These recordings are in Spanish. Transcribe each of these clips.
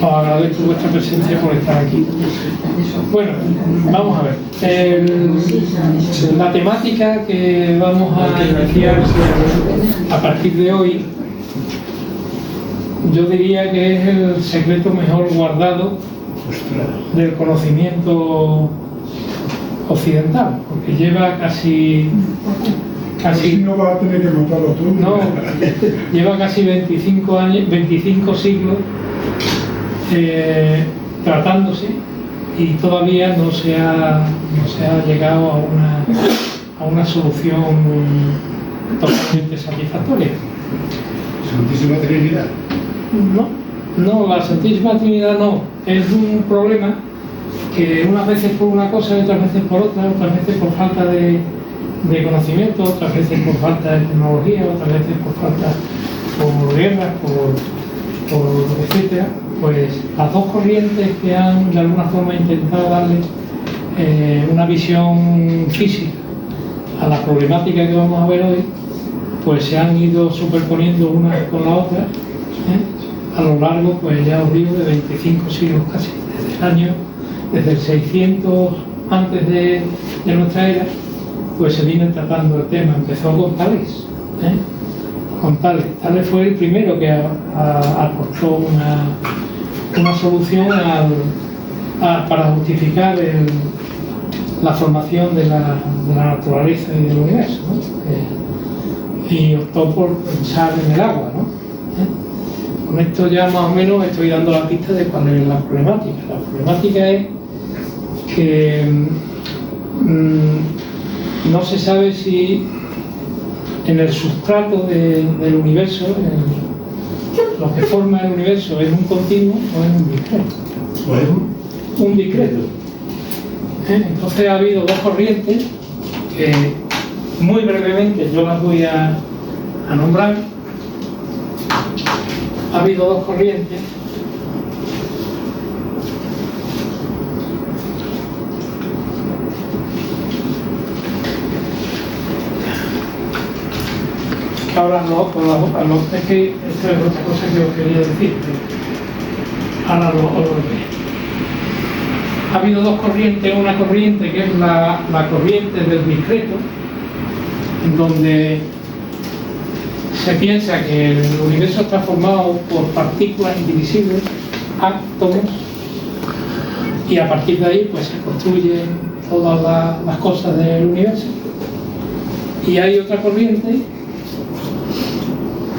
Os agradezco vuestra presencia por estar aquí. Bueno, vamos a ver. La temática que vamos a iniciar a partir de hoy, yo diría que es el secreto mejor guardado del conocimiento occidental, porque lleva casi no vas a tener que montarlo tú. No, lleva casi 25 años, 25 siglos tratándose y todavía no se ha llegado a una solución totalmente satisfactoria. Santísima Trinidad. No, la Santísima Trinidad no. Es un problema que unas veces por una cosa, otras veces por otra, otras veces por falta de conocimiento, otras veces por falta de tecnología, otras veces por falta, por guerras, por etcétera, pues las dos corrientes que han de alguna forma intentado darle una visión física a la problemática que vamos a ver hoy, pues se han ido superponiendo una con la otra a lo largo, pues ya os digo, de 25 siglos casi, desde el 600 antes de nuestra era, pues se viene tratando el tema. Empezó con Tales, con Tales. Tales fue el primero que aportó una solución para justificar la formación de la naturaleza y del universo, ¿no? Y optó por pensar en el agua, ¿no? Con esto ya más o menos estoy dando la pista de cuál es la problemática. La problemática es que no se sabe si en el sustrato del universo, lo que forma el universo, es un continuo o es un discreto. Un discreto. Entonces ha habido dos corrientes que muy brevemente yo las voy a nombrar. Ha habido dos corrientes que ahora es que esto es otra cosa que os quería decir, ahora lo ha habido dos corrientes. Una corriente que es la corriente del discreto, en donde se piensa que el universo está formado por partículas indivisibles, átomos, y a partir de ahí pues se construyen todas las cosas del universo. Y hay otra corriente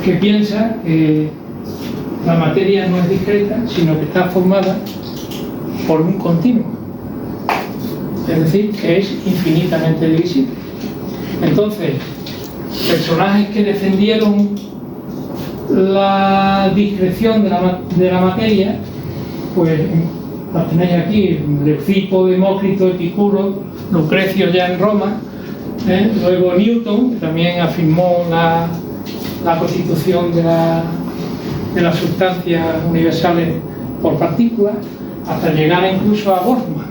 que piensa que la materia no es discreta, sino que está formada por un continuo, es decir, que es infinitamente divisible. Entonces, personajes que defendieron la discreción de la materia, pues las tenéis aquí: Leucipo, Demócrito, Epicuro, Lucrecio ya en Roma, luego Newton, que también afirmó la constitución de las sustancias universales por partículas, hasta llegar incluso a Boltzmann.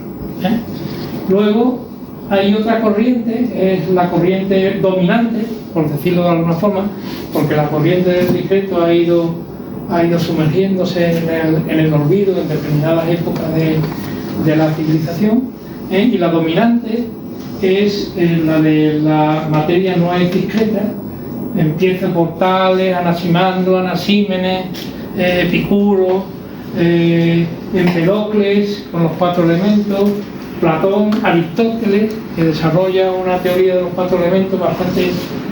Luego hay otra corriente, es la corriente dominante, por decirlo de alguna forma, porque la corriente del discreto ha ido sumergiéndose en el olvido en determinadas épocas de la civilización, y la dominante es la de la materia no es discreta. Empieza por Tales, Anaximandro, Anaxímenes, Epicuro, Empedocles con los cuatro elementos, Platón, Aristóteles, que desarrolla una teoría de los cuatro elementos bastante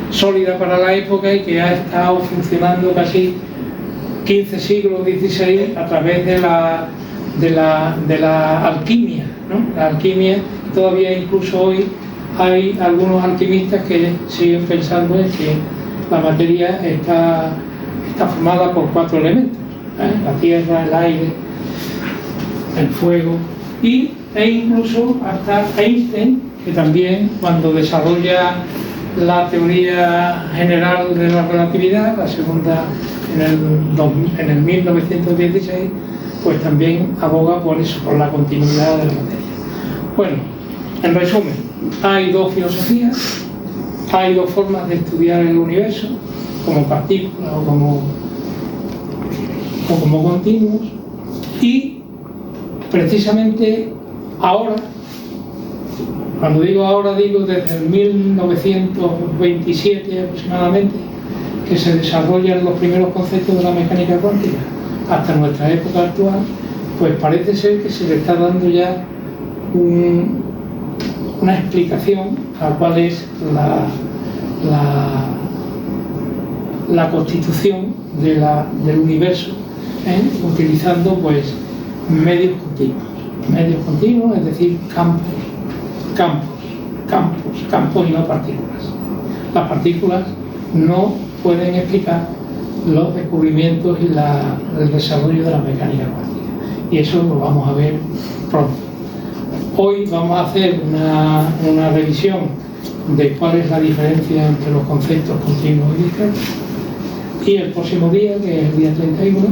sólida para la época y que ha estado funcionando casi 15 siglos, 16, a través de la alquimia, ¿no? La alquimia, todavía incluso hoy hay algunos alquimistas que siguen pensando en que la materia está formada por cuatro elementos, la tierra, el aire, el fuego, e incluso hasta Einstein, que también cuando desarrolla la teoría general de la relatividad, la segunda en el 1916, pues también aboga por eso, por la continuidad de la materia. Bueno, en resumen, hay dos filosofías, hay dos formas de estudiar el universo, como partículas o como continuos, Y precisamente ahora, cuando digo ahora, digo desde el 1927 aproximadamente, que se desarrollan los primeros conceptos de la mecánica cuántica hasta nuestra época actual, pues parece ser que se le está dando ya una explicación a cuál es la constitución del universo, utilizando pues medios continuos, es decir, campos y no partículas. Las partículas no pueden explicar los descubrimientos y el desarrollo de la mecánica cuántica, y eso lo vamos a ver pronto. Hoy vamos a hacer una revisión de cuál es la diferencia entre los conceptos continuos y discretos, y el próximo día, que es el día 31,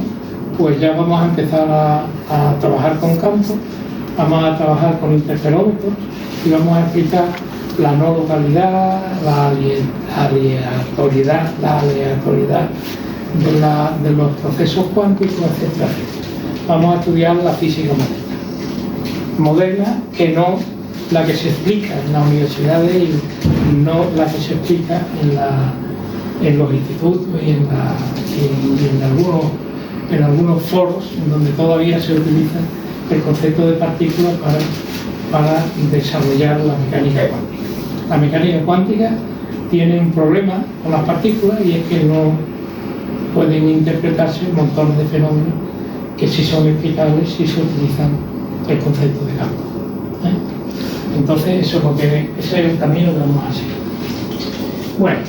pues ya vamos a empezar a trabajar con campos, vamos a trabajar con interferómetros y vamos a explicar la no localidad, la aleatoriedad de los procesos cuánticos, etc. Vamos a estudiar la física moderna, que no la que se explica en las universidades y no la que se explica en los institutos y en algunos foros en donde todavía se utiliza el concepto de partículas para desarrollar la mecánica cuántica. La mecánica cuántica tiene un problema con las partículas, y es que no pueden interpretarse montones de fenómenos que sí son explicables si se utilizan el concepto de campo. Entonces ese es el camino que vamos a seguir. Bueno,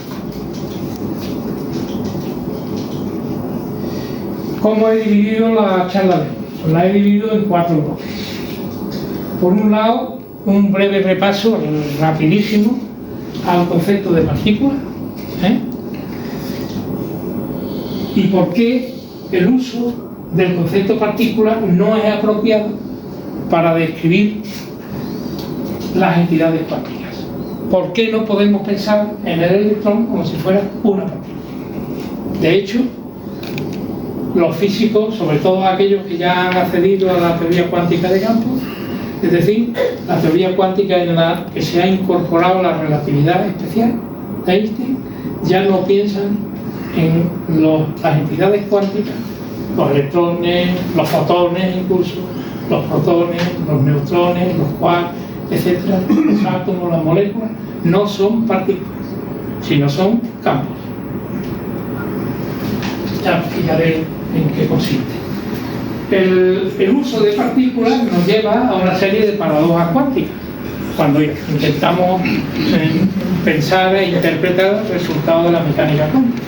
¿cómo he dividido la charla de hoy? Pues la he dividido en 4 bloques. Por un lado, un breve repaso rapidísimo al concepto de partícula, y por qué el uso del concepto partícula no es apropiado para describir las entidades cuánticas. ¿Por qué no podemos pensar en el electrón como si fuera una partícula? De hecho, los físicos, sobre todo aquellos que ya han accedido a la teoría cuántica de campos, es decir, la teoría cuántica en la que se ha incorporado la relatividad especial de Einstein, ya no piensan en las entidades cuánticas, los electrones, los fotones incluso, los protones, los neutrones, los quarks, etc. Los átomos, las moléculas, no son partículas, sino son campos. Ya explicaré en qué consiste. El uso de partículas nos lleva a una serie de paradojas cuánticas cuando intentamos pensar e interpretar el resultado de la mecánica cuántica.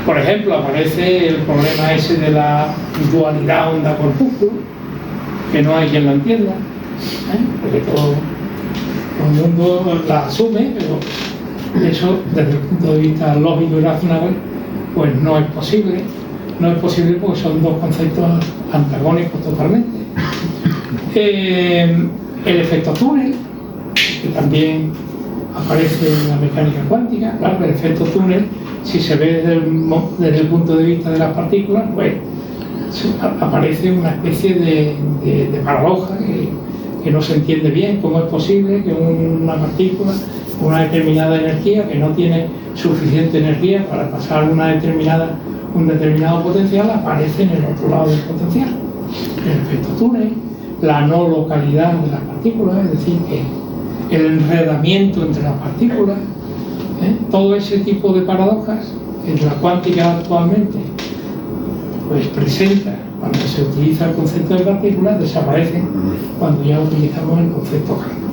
Por ejemplo, aparece el problema ese de la dualidad onda-corpúsculo, que no hay quien la entienda, porque todo el mundo la asume, pero eso desde el punto de vista lógico y razonable pues no es posible. No es posible porque son dos conceptos antagónicos totalmente. El efecto túnel, que también aparece en la mecánica cuántica. Claro, el efecto túnel, si se ve desde el punto de vista de las partículas, pues aparece una especie de paradoja que no se entiende bien. ¿Cómo es posible que una partícula con una determinada energía, que no tiene suficiente energía para pasar un determinado potencial, aparece en el otro lado del potencial? El efecto túnel, la no localidad de las partículas, es decir, que el enredamiento entre las partículas, todo ese tipo de paradojas que la cuántica actualmente pues presenta cuando se utiliza el concepto de partículas, desaparecen cuando ya utilizamos el concepto campo.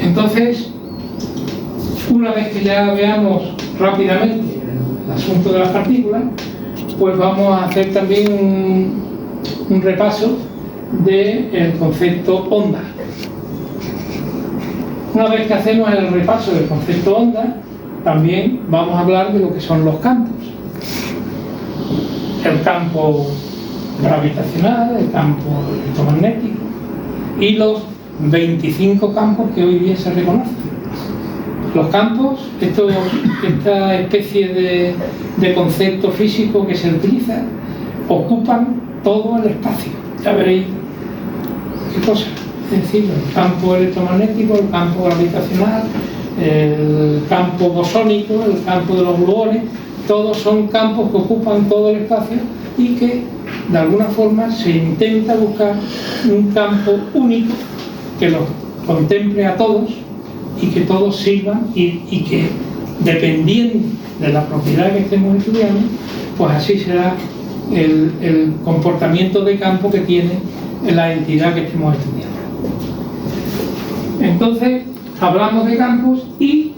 Entonces, una vez que ya veamos rápidamente el asunto de las partículas, pues vamos a hacer también un repaso del concepto onda. Una vez que hacemos el repaso del concepto onda, también vamos a hablar de lo que son los campos. El campo gravitacional, el campo electromagnético y los 25 campos que hoy día se reconocen. Los campos, esta especie de concepto físico que se utiliza, ocupan todo el espacio. Ya veréis qué cosa. Es decir, el campo electromagnético, el campo gravitacional, el campo bosónico, el campo de los gluones, todos son campos que ocupan todo el espacio y que de alguna forma se intenta buscar un campo único que los contemple a todos y que todos sirvan y que, dependiendo de la propiedad que estemos estudiando, pues así será el comportamiento de campo que tiene la entidad que estemos estudiando. Entonces, hablamos de campos y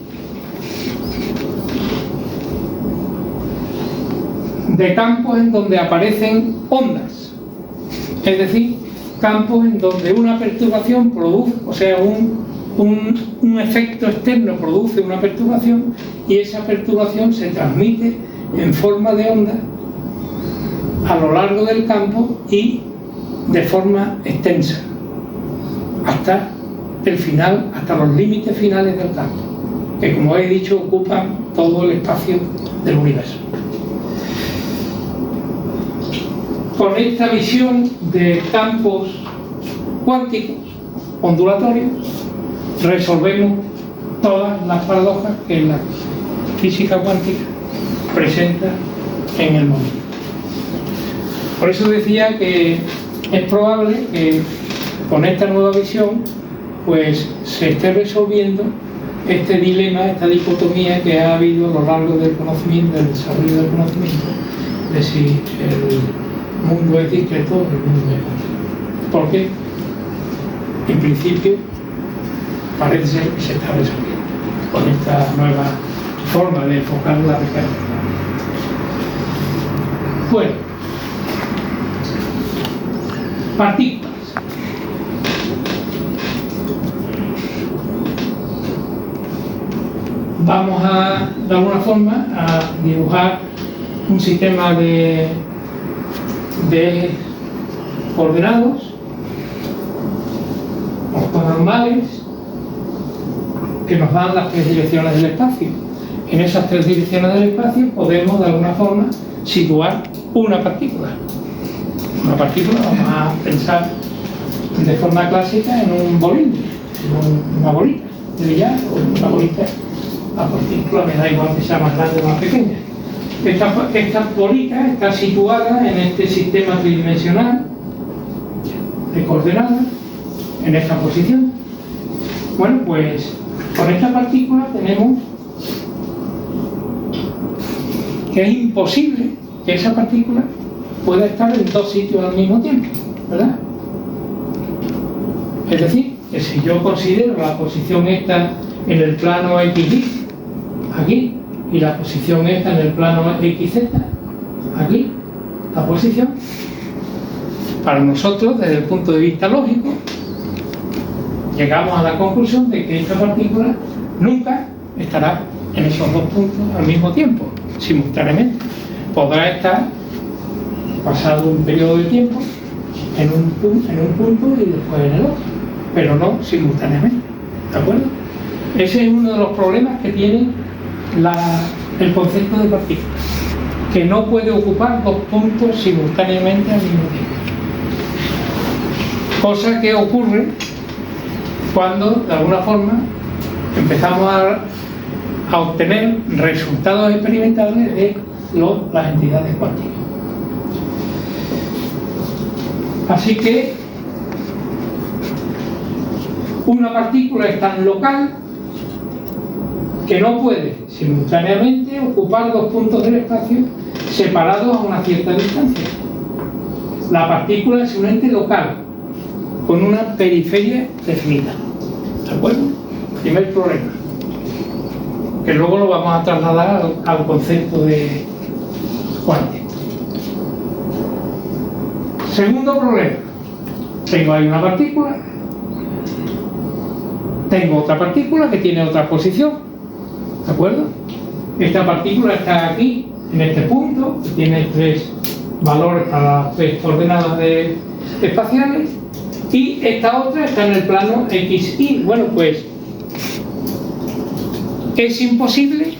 de campos en donde aparecen ondas, es decir, campos en donde una perturbación produce, o sea, un efecto externo produce una perturbación y esa perturbación se transmite en forma de onda a lo largo del campo y de forma extensa hasta el final, hasta los límites finales del campo, que como he dicho ocupan todo el espacio del universo. Con esta visión de campos cuánticos ondulatorios resolvemos todas las paradojas que la física cuántica presenta en el momento. Por eso decía que es probable que con esta nueva visión pues se esté resolviendo este dilema, esta dicotomía que ha habido a lo largo del conocimiento, del desarrollo del conocimiento, de si el mundo es discreto o el mundo es cuántico. Porque en principio parece ser que se está resolviendo con esta nueva forma de enfocar la realidad. Bueno, partículas. Vamos a, de alguna forma, a dibujar un sistema de ejes ordenados, ortonormales, que nos dan las tres direcciones del espacio. En esas tres direcciones del espacio podemos, de alguna forma, situar una partícula. Una partícula, vamos a pensar de forma clásica en un bolígrafo, en una bolita de billar o una bolita. La partícula me da igual que sea más grande o más pequeña. Esta bolita está situada en este sistema tridimensional de coordenadas, en esta posición. Bueno, pues con esta partícula tenemos que es imposible que esa partícula pueda estar en dos sitios al mismo tiempo, ¿verdad? Es decir, que si yo considero la posición esta en el plano XY, aquí, y la posición esta en el plano XZ, aquí, la posición, para nosotros, desde el punto de vista lógico, llegamos a la conclusión de que esta partícula nunca estará en esos dos puntos al mismo tiempo, simultáneamente. Podrá estar, pasado un periodo de tiempo, en un punto y después en el otro, pero no simultáneamente, ¿de acuerdo? Ese es uno de los problemas que tiene el concepto de partícula, que no puede ocupar dos puntos simultáneamente al mismo tiempo. Cosa que ocurre cuando, de alguna forma, empezamos a obtener resultados experimentales de las entidades cuánticas. Así que una partícula es tan local que no puede simultáneamente ocupar dos puntos del espacio separados a una cierta distancia. La partícula es un ente local con una periferia definida. ¿De acuerdo? Primer problema, que luego lo vamos a trasladar al concepto de cuántico. Segundo problema, tengo ahí una partícula, tengo otra partícula que tiene otra posición, ¿de acuerdo? Esta partícula está aquí, en este punto, que tiene tres valores para las tres coordenadas espaciales, y esta otra está en el plano XY. Bueno, pues es imposible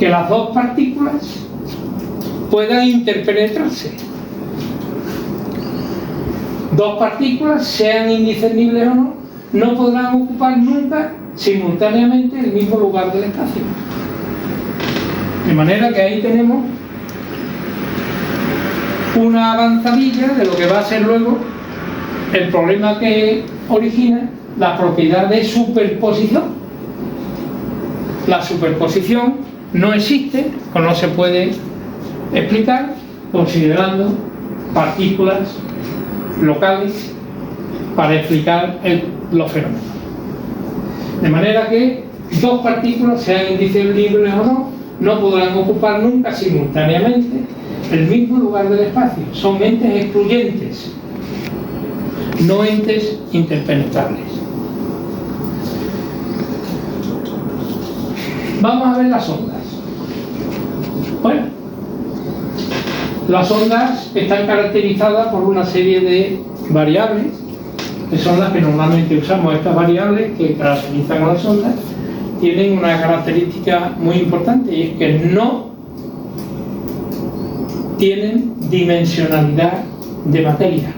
que las dos partículas puedan interpenetrarse. Dos partículas, sean indiscernibles o no, no podrán ocupar nunca simultáneamente el mismo lugar del espacio. De manera que ahí tenemos una avanzadilla de lo que va a ser luego el problema que origina la propiedad de superposición. La superposición no existe o no se puede explicar considerando partículas locales para explicar los fenómenos. De manera que dos partículas, sean indiscernibles o no, no podrán ocupar nunca simultáneamente el mismo lugar del espacio. Son entes excluyentes, no entes interpenetrables. Vamos a ver las ondas. Bueno, las ondas están caracterizadas por una serie de variables, que son las que normalmente usamos. Estas variables que caracterizan a las ondas tienen una característica muy importante, y es que no tienen dimensionalidad de materia,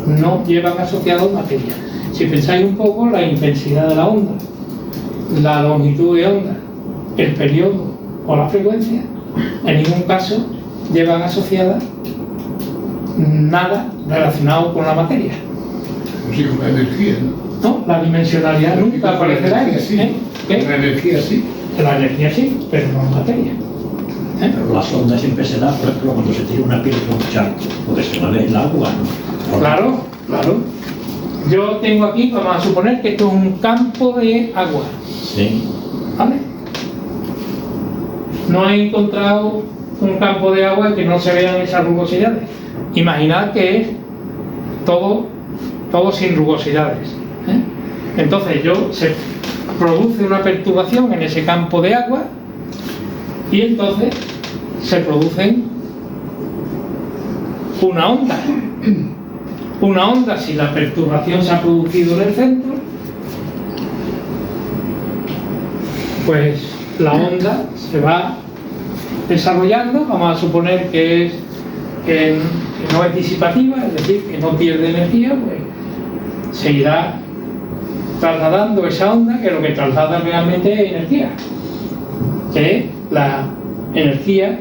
no llevan asociados materia. Si pensáis un poco, la intensidad de la onda, la longitud de onda, el periodo o la frecuencia, en ningún caso llevan asociada nada relacionado con la materia. Sí, con la energía, ¿no? No, la dimensionalidad nunca aparecerá. La energía sí. La energía sí, pero no la materia. Pero las ondas siempre se dan, por ejemplo, cuando se tira una piedra por un charco, porque se mueve el agua, ¿no? Claro, claro. Yo tengo aquí, vamos a suponer que esto es un campo de agua. Sí. ¿Vale? No he encontrado un campo de agua en que no se vean esas rugosidades. Imaginad que es todo sin rugosidades. Entonces se produce una perturbación en ese campo de agua y entonces se produce una onda. Una onda, si la perturbación se ha producido en el centro, pues la onda se va desarrollando. Vamos a suponer que no es disipativa, es decir, que no pierde energía, pues se irá trasladando esa onda, que lo que traslada realmente es energía, que es la energía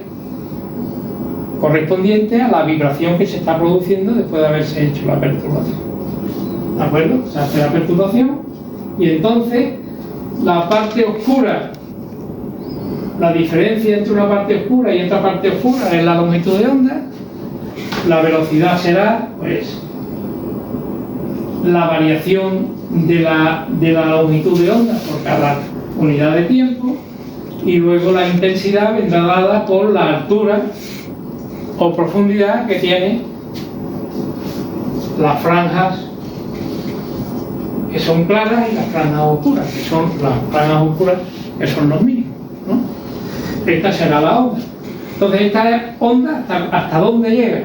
correspondiente a la vibración que se está produciendo después de haberse hecho la perturbación. ¿De acuerdo? Se hace la perturbación y entonces la parte oscura, la diferencia entre una parte oscura y otra parte oscura es la longitud de onda. La velocidad será, pues, la variación de la longitud de onda por cada unidad de tiempo, y luego la intensidad vendrá dada por la altura o profundidad que tiene las franjas que son claras y las franjas oscuras, que son las franjas oscuras que son los mínimos, ¿no? Esta será la onda. Entonces, esta onda, ¿hasta dónde llega?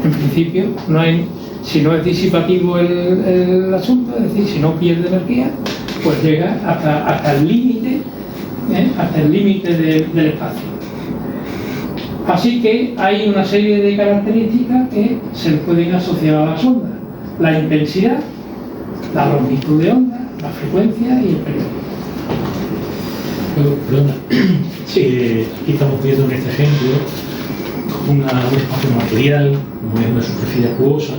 En principio, si no es disipativo el asunto, es decir, si no pierde energía, pues llega hasta el límite, del espacio. Así que hay una serie de características que se pueden asociar a las ondas: la intensidad, la longitud de onda, la frecuencia y el periodo. Perdona, sí, aquí estamos viendo en este ejemplo un espacio material, como es una superficie acuosa,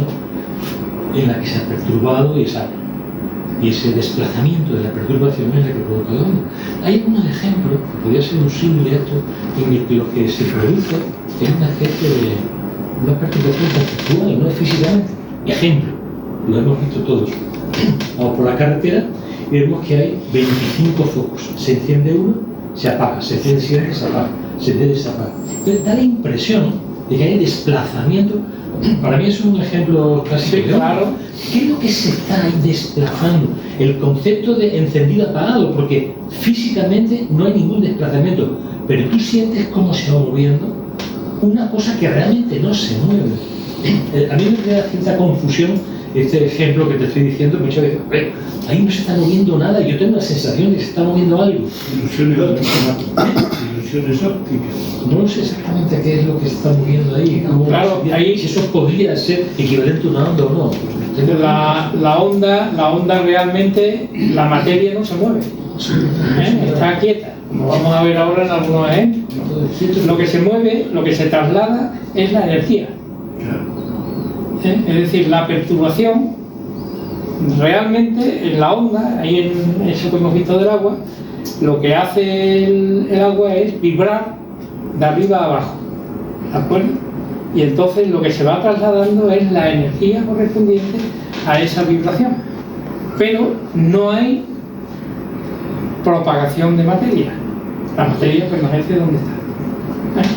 en la que se ha perturbado y sale. Y ese desplazamiento de la perturbación es la que provoca la onda. Hay algunos ejemplos, que podría ser un símil esto, en el que lo que se produce es una especie de una perturbación conceptual, no físicamente. Ejemplo, lo hemos visto todos. Vamos por la carretera y vemos que hay 25 focos. Se enciende uno, se apaga, se enciende siguiente, se apaga, se enciende, se apaga. Entonces da la impresión de que hay desplazamiento. Para mí es un ejemplo clásico. Sí, claro. ¿Qué es lo que se está ahí desplazando? El concepto de encendido apagado, porque físicamente no hay ningún desplazamiento, pero tú sientes cómo se va moviendo una cosa que realmente no se mueve. A mí me crea cierta confusión este ejemplo que te estoy diciendo, muchas veces, ahí no se está moviendo nada, yo tengo la sensación de que se está moviendo algo. Ilusiones ópticas. Ilusiones ópticas. No sé exactamente qué es lo que se está moviendo ahí. Claro, ahí si eso podría ser equivalente a una onda o no. la onda realmente, la materia no se mueve, está quieta, como vamos a ver ahora en algunos ejemplos. Lo que se mueve, lo que se traslada es la energía. Es decir, la perturbación realmente en la onda, ahí en eso que hemos visto del agua, lo que hace el agua es vibrar de arriba a abajo, ¿de acuerdo? Y entonces lo que se va trasladando es la energía correspondiente a esa vibración, pero no hay propagación de materia, la materia permanece donde está.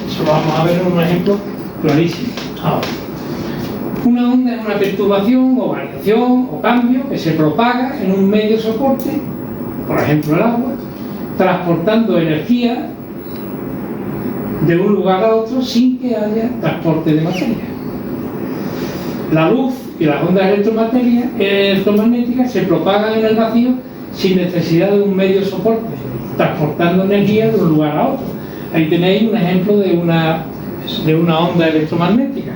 Eso lo vamos a ver en un ejemplo clarísimo. Ahora, una onda es una perturbación o variación o cambio que se propaga en un medio soporte, por ejemplo el agua, transportando energía de un lugar a otro sin que haya transporte de materia. La luz y las ondas electromagnéticas se propagan en el vacío sin necesidad de un medio soporte, transportando energía de un lugar a otro. Ahí tenéis un ejemplo de una onda electromagnética,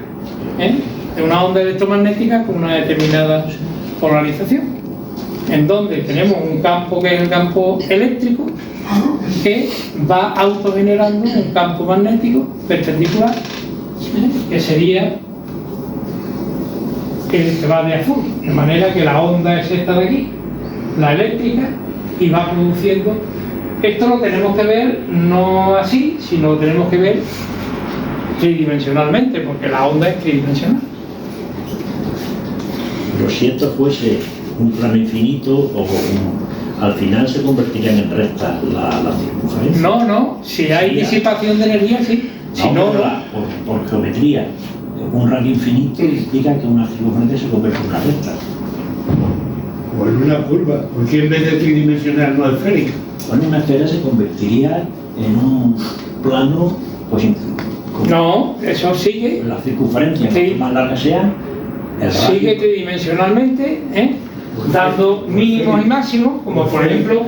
de una onda electromagnética con una determinada polarización, en donde tenemos un campo que es el campo eléctrico, que va autogenerando un campo magnético perpendicular, que sería el que va de azul, de manera que la onda es esta de aquí, la eléctrica, y va produciendo. Esto lo tenemos que ver no así, sino lo tenemos que ver tridimensionalmente, porque la onda es tridimensional. Pero si esto fuese un plano infinito, al final se convertirían en recta la circunferencia. No, si hay disipación de energía, sí. Si no, por geometría, un radio infinito implica que una circunferencia se convierte en una recta. O en una curva, porque en vez de tridimensional no esférica. Bueno, una esfera se convertiría en un plano, pues no, eso sigue. La circunferencia, sí, más larga sea, el radio sigue tridimensionalmente, dando mínimos y máximos, como por ejemplo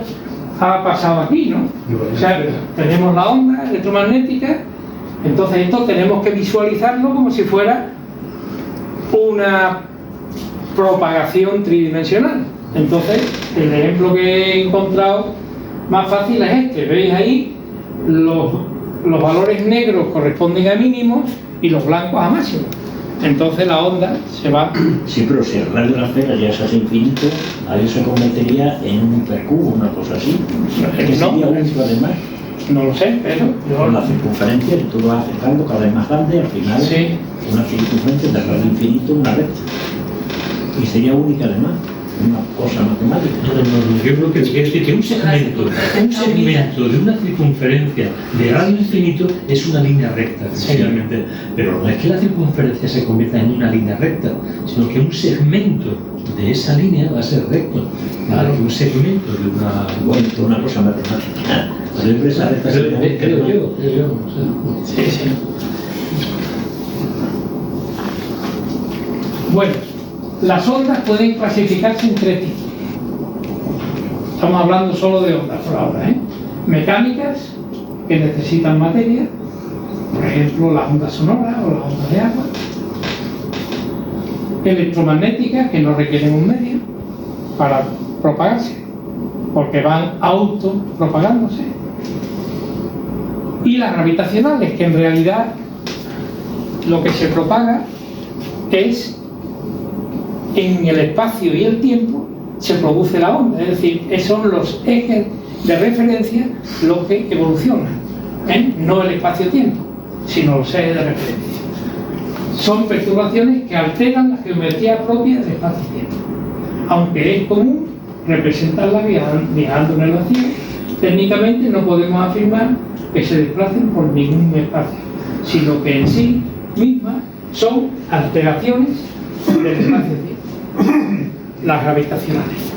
ha pasado aquí, ¿no? O sea, tenemos la onda electromagnética, entonces esto tenemos que visualizarlo como si fuera una propagación tridimensional. Entonces, el ejemplo que he encontrado más fácil es este. ¿Veis ahí? Los valores negros corresponden a mínimos y los blancos a máximos. Entonces la onda se va... Sí, pero si el radio de la esfera ya es infinito, ahí se convertiría en un hipercubo, una cosa así. ¿Qué sería único además? No lo sé, pero... Con la circunferencia, y tú lo vas acercando cada vez más grande, al final sí, una circunferencia de radio infinito, una recta. Y sería única además, una cosa matemática. No, yo creo que es decir que un segmento de una circunferencia de radio infinito es una línea recta, esencialmente. Pero no es que la circunferencia se convierta en una línea recta, sino que un segmento de esa línea va a ser recto. Claro, un segmento de una... Bueno, una cosa matemática. Creo yo. Sí. Bueno, las ondas pueden clasificarse en tres tipos. Estamos hablando solo de ondas por ahora, mecánicas, que necesitan materia, por ejemplo las ondas sonoras o las ondas de agua. Electromagnéticas, que no requieren un medio para propagarse, porque van autopropagándose. Y las gravitacionales, que en realidad lo que se propaga es en el espacio y el tiempo se produce la onda, es decir, son los ejes de referencia los que evolucionan, no el espacio-tiempo, sino los ejes de referencia. Son perturbaciones que alteran la geometría propia del espacio-tiempo, aunque es común representarlas viajando en el vacío. Técnicamente no podemos afirmar que se desplacen por ningún espacio, sino que en sí mismas son alteraciones del espacio-tiempo. Las gravitacionales.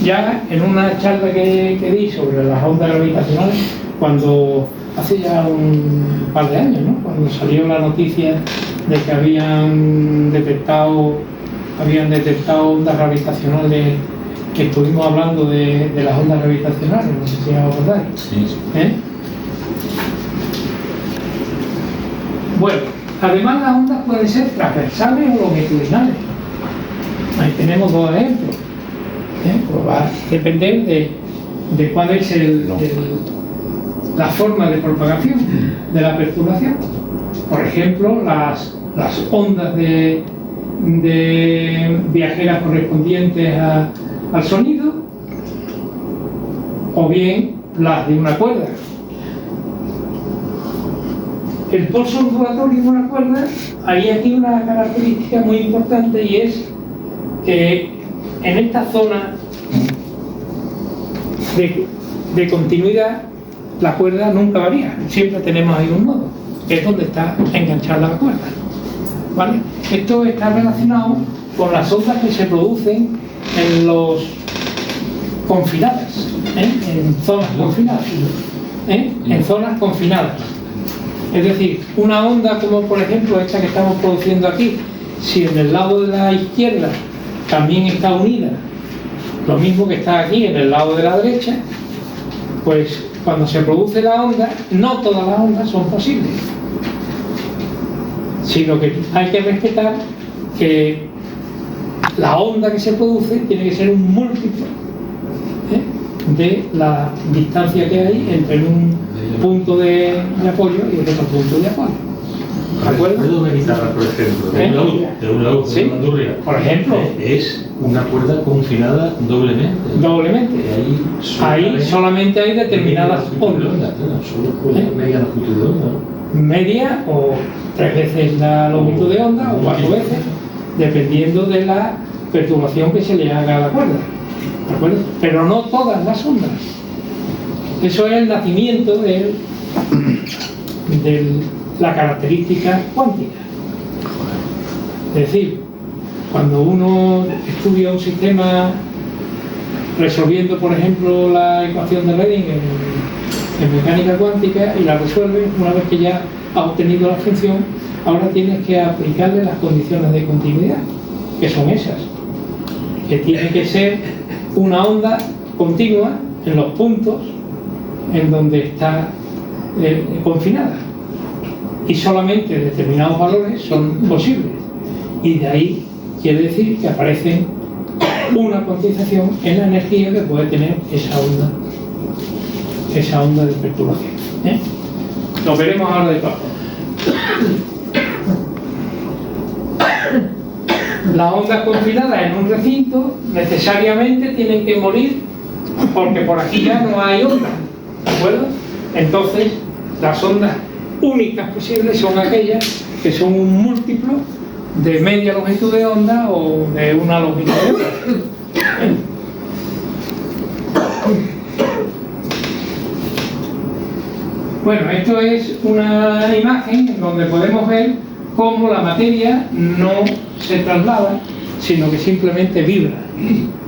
Ya en una charla que di sobre las ondas gravitacionales, cuando hace ya un par de años, ¿no? Cuando salió la noticia de que habían detectado habían detectado ondas gravitacionales, que estuvimos hablando de las ondas gravitacionales, no sé si os acordáis. Sí. Bueno, además las ondas pueden ser transversales o longitudinales. Ahí tenemos dos ejemplos. Pues va a depender de cuál es la forma de propagación de la perturbación. Por ejemplo, las ondas de viajeras correspondientes al sonido, o bien las de una cuerda. El pulso ondulatorio de una cuerda, hay aquí una característica muy importante, y es que en esta zona de continuidad la cuerda nunca varía, siempre tenemos ahí un nodo, que es donde está enganchada la cuerda, ¿vale? Esto está relacionado con las ondas que se producen en los confinadas, en zonas confinadas, en zonas confinadas. Es decir, una onda como por ejemplo esta que estamos produciendo aquí, si en el lado de la izquierda también está unida, lo mismo que está aquí en el lado de la derecha, pues cuando se produce la onda, no todas las ondas son posibles, sino que hay que respetar que la onda que se produce tiene que ser un múltiplo de la distancia que hay entre un punto de apoyo y el otro punto de apoyo. ¿De acuerdo? ¿De una guitarra, por ejemplo? De un laúd, ¿Sí? de una bandurria. Por ejemplo. Es una cuerda confinada doblemente. Doblemente. Ahí solamente hay determinadas ondas. Solo con media longitud de onda. Media o 3 veces la longitud de onda o 4 veces, dependiendo de la perturbación que se le haga a la cuerda. ¿De acuerdo? Pero no todas las ondas. Eso es el nacimiento de la característica cuántica. Es decir, cuando uno estudia un sistema resolviendo, por ejemplo, la ecuación de Reding en mecánica cuántica y la resuelves, una vez que ya has obtenido la función, ahora tienes que aplicarle las condiciones de continuidad, que son esas, que tiene que ser una onda continua en los puntos en donde está confinada, y solamente determinados valores son posibles, y de ahí quiere decir que aparece una cuantización en la energía que puede tener esa onda de perturbación. Lo veremos ahora de paso. Las ondas confinadas en un recinto necesariamente tienen que morir, porque por aquí ya no hay ondas, ¿de acuerdo? Entonces, las ondas únicas posibles son aquellas que son un múltiplo de media longitud de onda o de una longitud de onda. Bueno, esto es una imagen en donde podemos ver cómo la materia no se traslada, sino que simplemente vibra,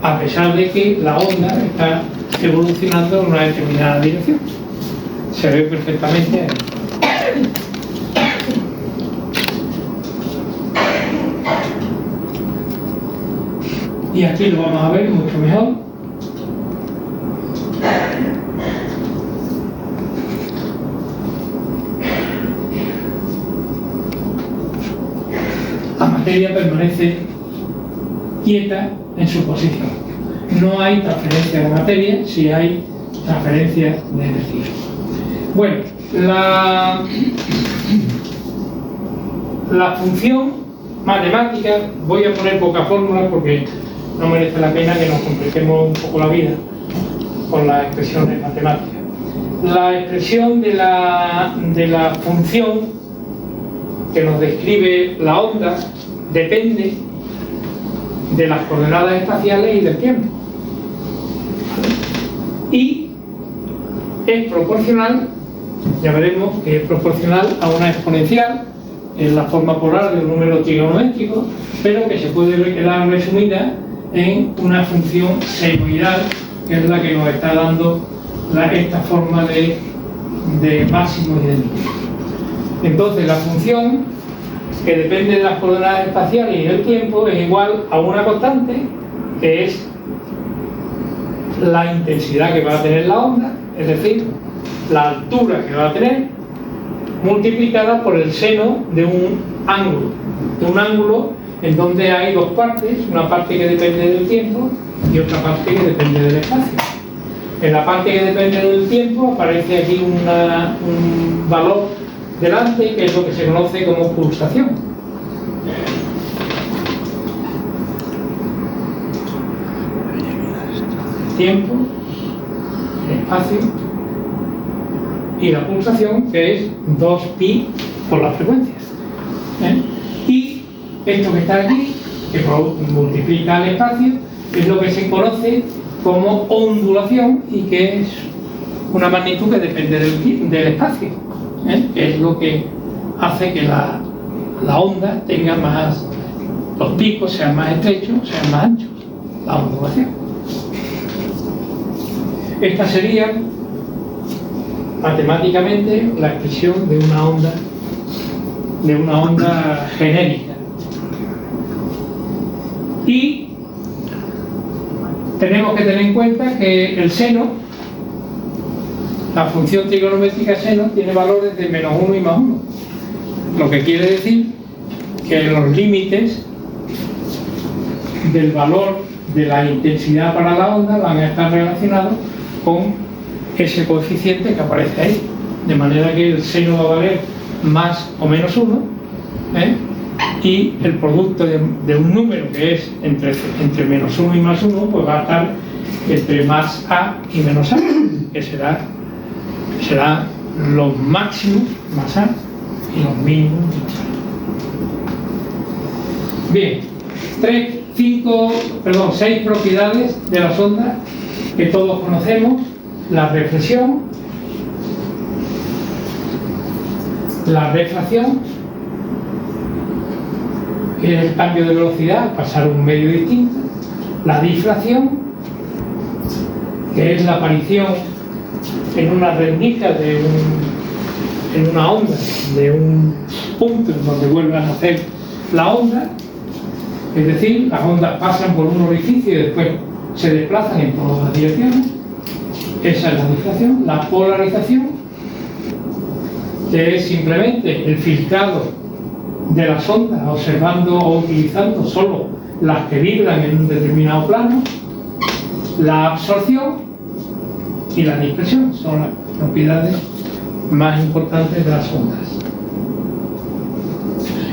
a pesar de que la onda está evolucionando en una determinada dirección. Se ve perfectamente ahí. Y aquí lo vamos a ver mucho mejor. La materia permanece quieta en su posición. No hay transferencia de materia, si hay transferencia de energía. Bueno, la función matemática, voy a poner pocas fórmulas porque no merece la pena que nos compliquemos un poco la vida con las expresiones matemáticas. La expresión de la función que nos describe la onda depende de las coordenadas espaciales y del tiempo, y es proporcional, ya veremos que es proporcional a una exponencial en la forma polar de un número trigonométrico, pero que se puede quedar resumida en una función senoidal, que es la que nos está dando esta forma de máximo y de mínimo. Entonces la función que depende de las coordenadas espaciales y del tiempo es igual a una constante, que es la intensidad que va a tener la onda, es decir, la altura que va a tener, multiplicada por el seno de un ángulo en donde hay dos partes, una parte que depende del tiempo y otra parte que depende del espacio. En la parte que depende del tiempo aparece aquí un valor delante, que es lo que se conoce como pulsación. Tiempo, espacio y la pulsación, que es 2pi por las frecuencias. Y esto que está aquí, que multiplica el espacio, es lo que se conoce como ondulación y que es una magnitud que depende del espacio, que es lo que hace que la onda tenga más, los picos sean más estrechos, sean más anchos, la ondulación. Esta sería matemáticamente la expresión de una onda genérica. Y tenemos que tener en cuenta que el seno, la función trigonométrica seno, tiene valores de -1 y +1, lo que quiere decir que los límites del valor de la intensidad para la onda van a estar relacionados con ese coeficiente que aparece ahí, de manera que el seno va a valer más o menos 1, y el producto de un número que es entre -1 y +1, pues va a estar entre más a y menos a, que será los máximos más a y los mínimos menos a. Bien, 6 propiedades de las ondas que todos conocemos: la reflexión, la refracción, que es el cambio de velocidad al pasar a un medio distinto, la difracción, que es la aparición en una rendija en una onda de un punto en donde vuelve a nacer la onda, es decir, las ondas pasan por un orificio y después se desplazan en todas las direcciones. Esa es la difracción. La polarización, que es simplemente el filtrado de las ondas observando o utilizando solo las que vibran en un determinado plano. La absorción y la dispersión son las propiedades más importantes de las ondas.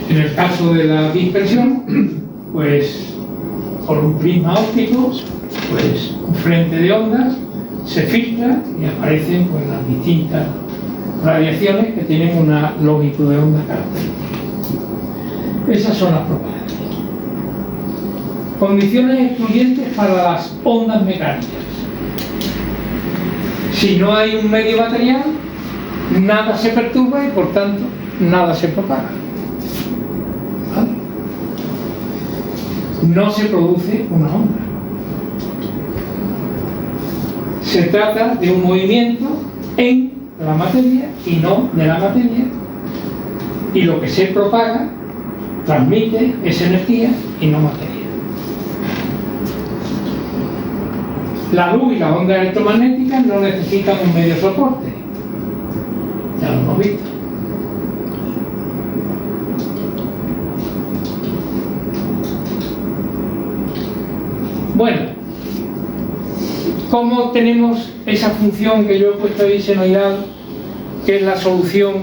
En el caso de la dispersión, pues por un prisma óptico, pues un frente de ondas se filtra y aparecen pues las distintas radiaciones que tienen una longitud de onda característica. Esas son las propiedades. Condiciones excluyentes para las ondas mecánicas. Si no hay un medio material, nada se perturba y por tanto nada se propaga. ¿Vale? No se produce una onda. Se trata de un movimiento en la materia y no de la materia, y lo que se propaga transmite esa energía y no materia. La luz y las ondas electromagnéticas no necesitan un medio soporte, ya lo hemos visto. Bueno, ¿cómo tenemos esa función que yo he puesto ahí, senoidal, que es la solución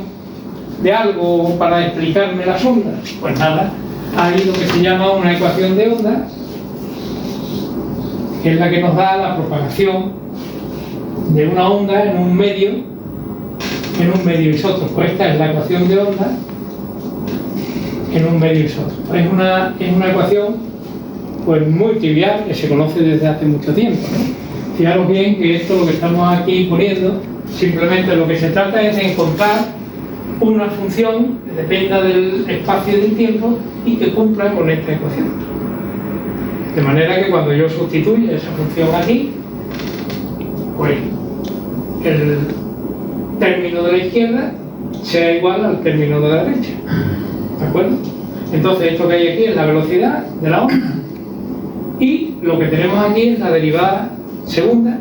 de algo para explicarme las ondas? Pues nada, hay lo que se llama una ecuación de ondas, que es la que nos da la propagación de una onda en un medio isótropo. Pues esta es la ecuación de ondas en un medio isótropo. Es una ecuación pues muy trivial, que se conoce desde hace mucho tiempo, ¿no? Fijaros bien que esto, lo que estamos aquí poniendo, simplemente lo que se trata es de encontrar una función que dependa del espacio y del tiempo y que cumpla con esta ecuación. De manera que cuando yo sustituya esa función aquí, pues el término de la izquierda sea igual al término de la derecha. ¿De acuerdo? Entonces esto que hay aquí es la velocidad de la onda y lo que tenemos aquí es la derivada segunda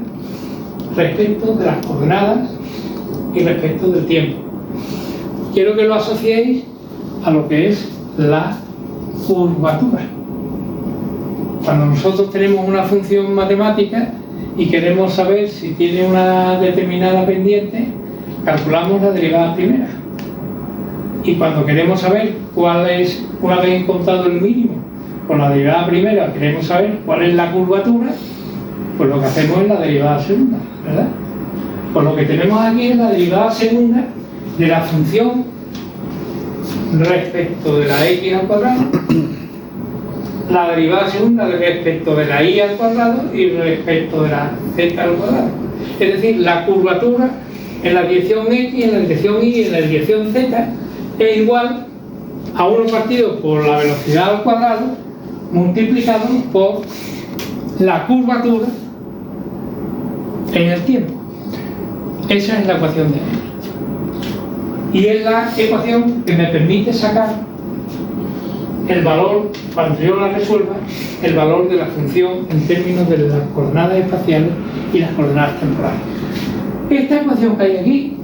respecto de las coordenadas y respecto del tiempo. Quiero que lo asociéis a lo que es la curvatura. Cuando nosotros tenemos una función matemática y queremos saber si tiene una determinada pendiente, calculamos la derivada primera. Y cuando queremos saber cuál es, una vez encontrado el mínimo con la derivada primera, queremos saber cuál es la curvatura, pues lo que hacemos es la derivada segunda, ¿verdad? Pues lo que tenemos aquí es la derivada segunda de la función respecto de la x al cuadrado, la derivada segunda respecto de la y al cuadrado y respecto de la z al cuadrado. Es decir, la curvatura en la dirección x, en la dirección y y en la dirección z es igual a 1 partido por la velocidad al cuadrado multiplicado por la curvatura en el tiempo. Esa es la ecuación de Euler. Y es la ecuación que me permite sacar el valor, cuando yo la resuelva, el valor de la función en términos de las coordenadas espaciales y las coordenadas temporales. Esta ecuación que hay aquí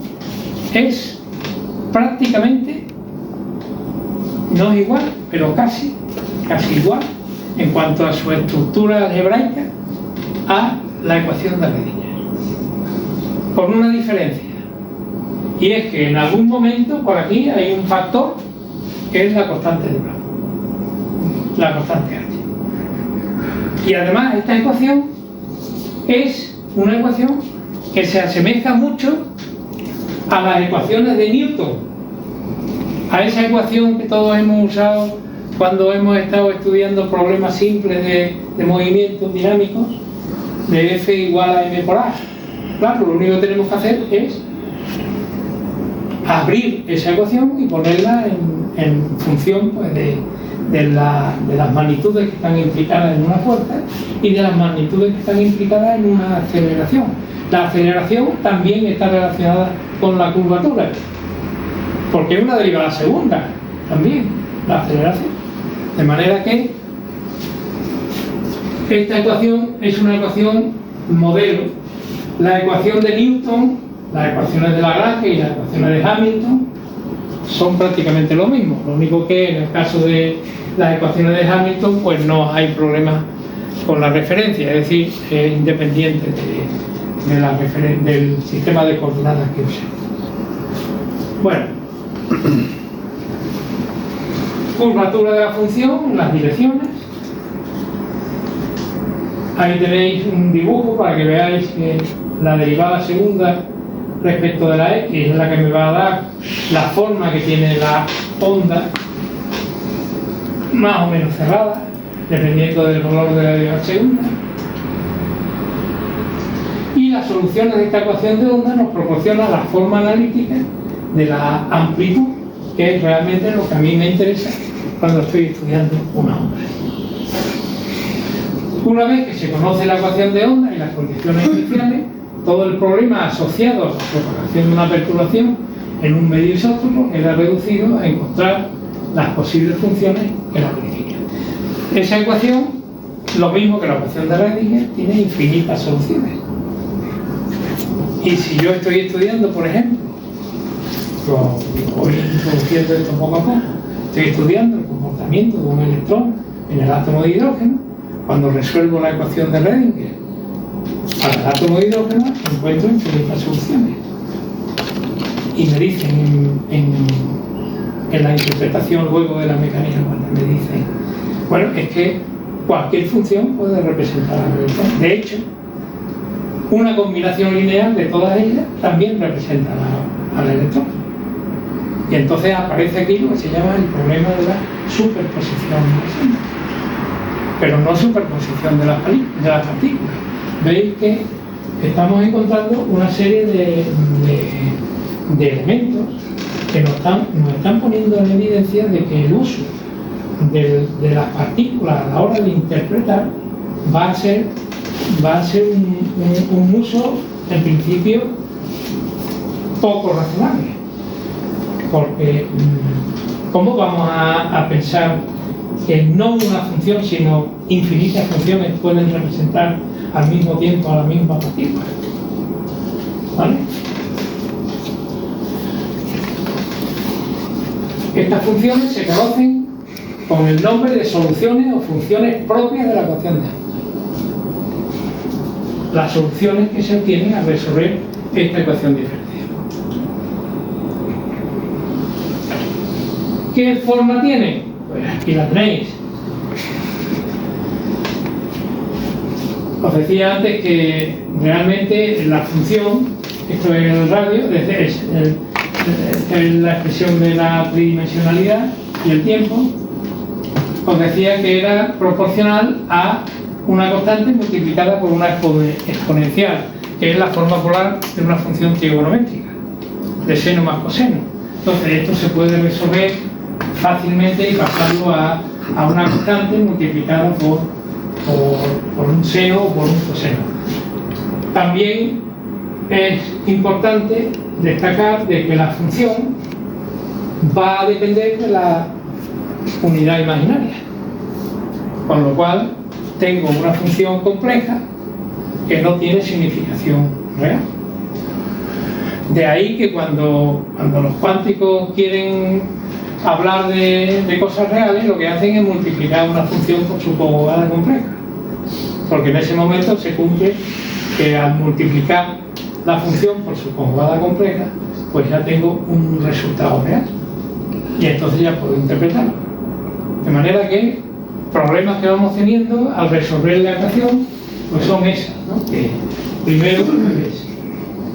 es prácticamente, no es igual, pero casi igual en cuanto a su estructura algebraica a la ecuación de Redinger, con una diferencia, y es que en algún momento por aquí hay un factor que es la constante de Planck, la constante H. Y además esta ecuación es una ecuación que se asemeja mucho a las ecuaciones de Newton, a esa ecuación que todos hemos usado cuando hemos estado estudiando problemas simples de movimientos dinámicos, de F igual a m por a. Claro, lo único que tenemos que hacer es abrir esa ecuación y ponerla en función pues, de las magnitudes que están implicadas en una fuerza y de las magnitudes que están implicadas en una aceleración. La aceleración también está relacionada con la curvatura, porque es una derivada segunda también, la aceleración. De manera que esta ecuación es una ecuación modelo. La ecuación de Newton, las ecuaciones de Lagrange y las ecuaciones de Hamilton son prácticamente lo mismo. Lo único que en el caso de las ecuaciones de Hamilton pues no hay problema con la referencia, es decir, es independiente del sistema de coordenadas que use. Bueno, curvatura de la función, las direcciones. Ahí tenéis un dibujo para que veáis que la derivada segunda respecto de la x es la que me va a dar la forma que tiene la onda, más o menos cerrada, dependiendo del valor de la derivada segunda. Y las soluciones de esta ecuación de onda nos proporcionan la forma analítica de la amplitud, que es realmente lo que a mí me interesa cuando estoy estudiando una onda. Una vez que se conoce la ecuación de onda y las condiciones iniciales, todo el problema asociado a la propagación de una perturbación en un medio isótopo queda reducido a encontrar las posibles funciones que la verifican. Esa ecuación, lo mismo que la ecuación de Redinger, tiene infinitas soluciones. Y si yo estoy estudiando, por ejemplo, voy introduciendo esto poco a poco, estoy estudiando el comportamiento de un electrón en el átomo de hidrógeno, cuando resuelvo la ecuación de Redinger para el átomo de hidrógeno encuentro infinitas soluciones. Y me dicen en la interpretación luego de la mecánica cuántica, me dicen, bueno, es que cualquier función puede representar al electrón. De hecho, una combinación lineal de todas ellas también representa al electrón. Y entonces aparece aquí lo que se llama el problema de la superposición universal. Pero no superposición de las partículas. Veis que estamos encontrando una serie de elementos que nos están poniendo en evidencia de que el uso de las partículas a la hora de interpretar va a ser un uso, en principio, poco razonable. ¿Cómo vamos a pensar que no una función, sino infinitas funciones pueden representar al mismo tiempo a la misma partícula? ¿Vale? Estas funciones se conocen con el nombre de soluciones o funciones propias de la ecuación de onda. Las soluciones que se obtienen al resolver esta ecuación diferencial. ¿Qué forma tiene? Pues aquí la tenéis. Os decía antes que realmente la función, esto es el radio, es la expresión de la tridimensionalidad y el tiempo, os decía que era proporcional a una constante multiplicada por una exponencial, que es la forma polar de una función trigonométrica, de seno más coseno. Entonces esto se puede resolver fácilmente y pasarlo a una constante multiplicada por un seno o por un coseno. También es importante destacar de que la función va a depender de la unidad imaginaria, con lo cual tengo una función compleja que no tiene significación real. De ahí que cuando los cuánticos quieren hablar de cosas reales, lo que hacen es multiplicar una función por su conjugada compleja, porque en ese momento se cumple que al multiplicar la función por su conjugada compleja, pues ya tengo un resultado real y entonces ya puedo interpretarlo. De manera que problemas que vamos teniendo al resolver la ecuación pues son esas, ¿no? Que primero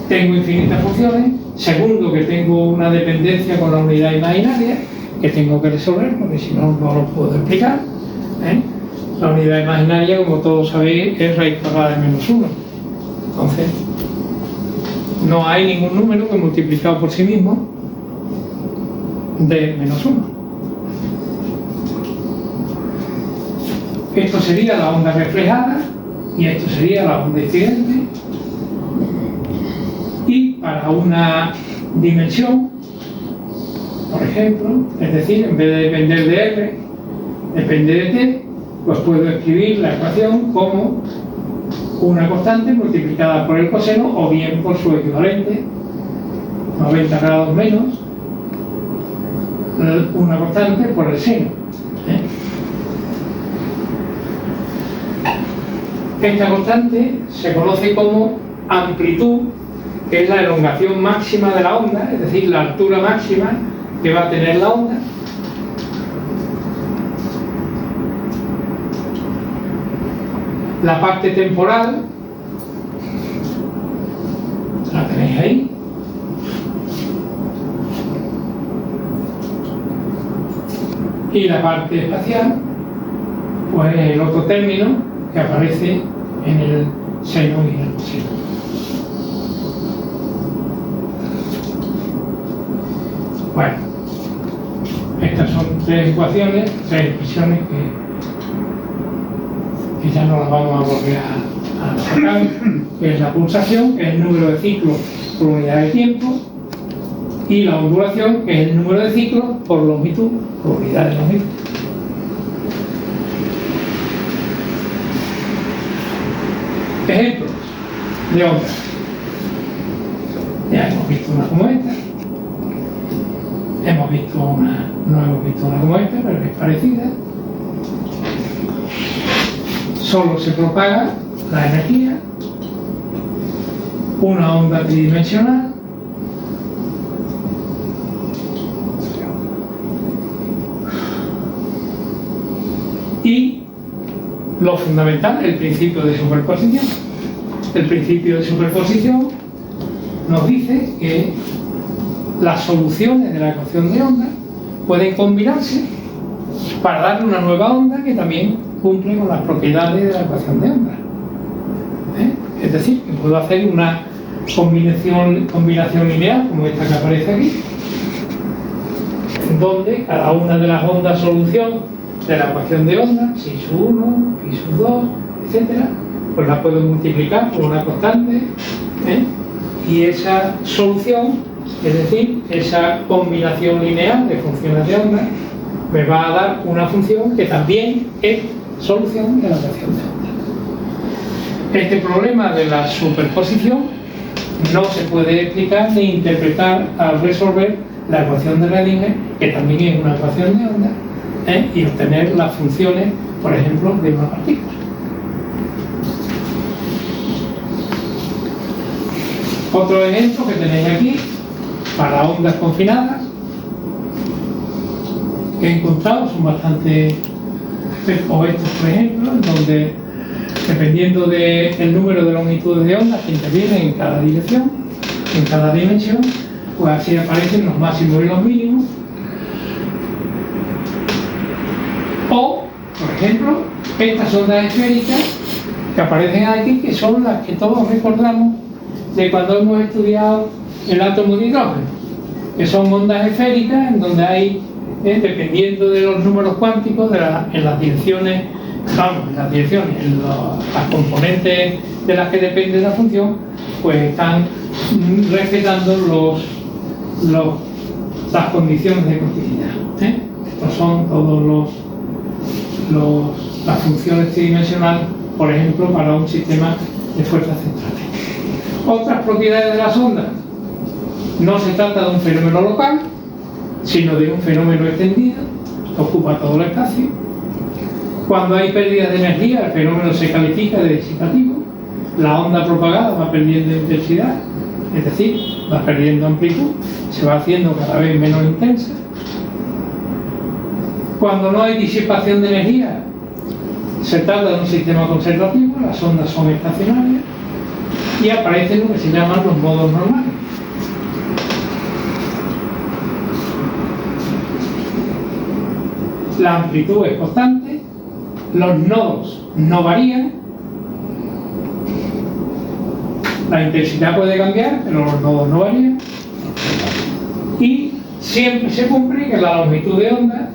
tengo infinitas funciones, segundo que tengo una dependencia con la unidad imaginaria que tengo que resolver porque si no, no lo puedo explicar, ¿eh? La unidad imaginaria, como todos sabéis, es raíz cuadrada de menos 1. Entonces, no hay ningún número que multiplicado por sí mismo de menos 1. Esto sería la onda reflejada y esto sería la onda incidente. Y para una dimensión, por ejemplo, es decir, en vez de depender de R, depende de T, pues puedo escribir la ecuación como una constante multiplicada por el coseno o bien por su equivalente, 90 grados menos, una constante por el seno. Esta constante se conoce como amplitud, que es la elongación máxima de la onda, es decir, la altura máxima que va a tener la onda. La parte temporal, la tenéis ahí. Y la parte espacial, pues el otro término que aparece en el seno y el coseno. Bueno, estas son tres ecuaciones, tres expresiones que ya no las vamos a volver a sacar, que es la pulsación, que es el número de ciclos por unidad de tiempo, y la ondulación, que es el número de ciclos por longitud, por unidad de longitud. Ejemplos de ondas. Ya hemos visto una como esta. Hemos visto una, no hemos visto una como esta, pero es parecida. Solo se propaga la energía, una onda tridimensional, y lo fundamental, el principio de superposición. El principio de superposición nos dice que las soluciones de la ecuación de onda pueden combinarse para darle una nueva onda que también cumple con las propiedades de la ecuación de onda. Es decir, que puedo hacer una combinación lineal como esta que aparece aquí, donde cada una de las ondas solución de la ecuación de onda, psi sub 1, psi sub 2, etcétera, pues la puedo multiplicar por una constante, y esa solución Es decir, esa combinación lineal de funciones de onda me va a dar una función que también es solución de la ecuación de onda. Este problema de la superposición no se puede explicar ni interpretar al resolver la ecuación de Redinger, que también es una ecuación de onda, y obtener las funciones, por ejemplo, de una partícula. Otro ejemplo que tenéis aquí, para ondas confinadas, que he encontrado, son bastante, o estos por ejemplo, en donde dependiendo del número de longitudes de ondas que intervienen en cada dirección, en cada dimensión, pues así aparecen los máximos y los mínimos. O, por ejemplo, estas ondas esféricas que aparecen aquí, que son las que todos recordamos de cuando hemos estudiado el átomo de hidrógeno, que son ondas esféricas en donde hay, dependiendo de los números cuánticos, en las direcciones, en las componentes de las que depende la función, pues están respetando las condiciones de continuidad. Estos son todos las funciones tridimensionales, por ejemplo, para un sistema de fuerzas centrales. Otras propiedades de las ondas: no se trata de un fenómeno local, sino de un fenómeno extendido que ocupa todo el espacio. Cuando hay pérdida de energía, el fenómeno se califica de disipativo. La onda propagada va perdiendo intensidad, es decir, va perdiendo amplitud, se va haciendo cada vez menos intensa. Cuando no hay disipación de energía, se trata de un sistema conservativo, las ondas son estacionarias y aparecen lo que se llaman los modos normales. La amplitud es constante, los nodos no varían, la intensidad puede cambiar, pero los nodos no varían, y siempre se cumple que la longitud de onda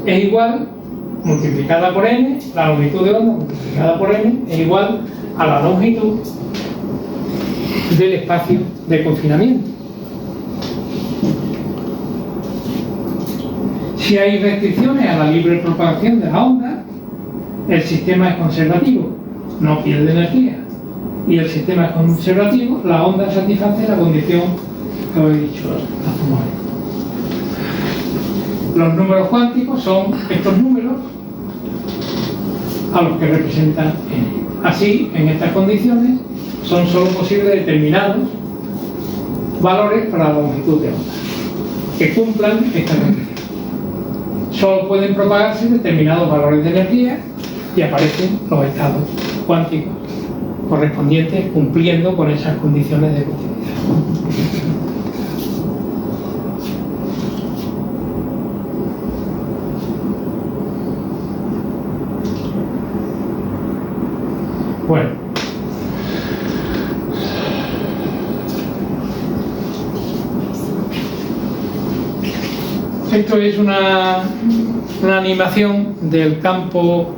es igual, multiplicada por n, la longitud de onda multiplicada por n es igual a la longitud del espacio de confinamiento. Si hay restricciones a la libre propagación de la onda, el sistema es conservativo, no pierde energía. Y el sistema es conservativo, la onda satisface la condición que os he dicho hace un momento. Los números cuánticos son estos números a los que representan n. Así, en estas condiciones, son solo posibles determinados valores para la longitud de onda que cumplan esta condición. Solo pueden propagarse determinados valores de energía y aparecen los estados cuánticos correspondientes cumpliendo con esas condiciones de continuidad. Bueno, esto es una animación del campo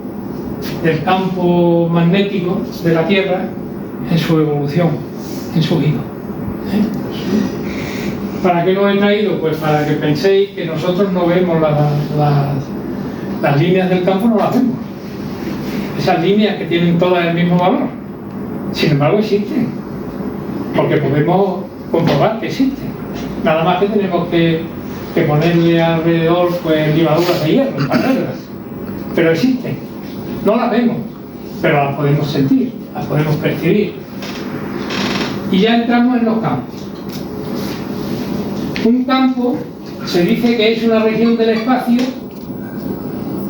magnético de la Tierra en su evolución, en su giro. ¿Para qué lo he traído? Pues para que penséis que nosotros no vemos las líneas del campo, no las vemos. Esas líneas que tienen todas el mismo valor, sin embargo existen, porque podemos comprobar que existen. Nada más que tenemos que ponerle alrededor pues limaduras de hierro, paralelas, pero existen. No las vemos, pero las podemos sentir, las podemos percibir. Y ya entramos en los campos. Un campo se dice que es una región del espacio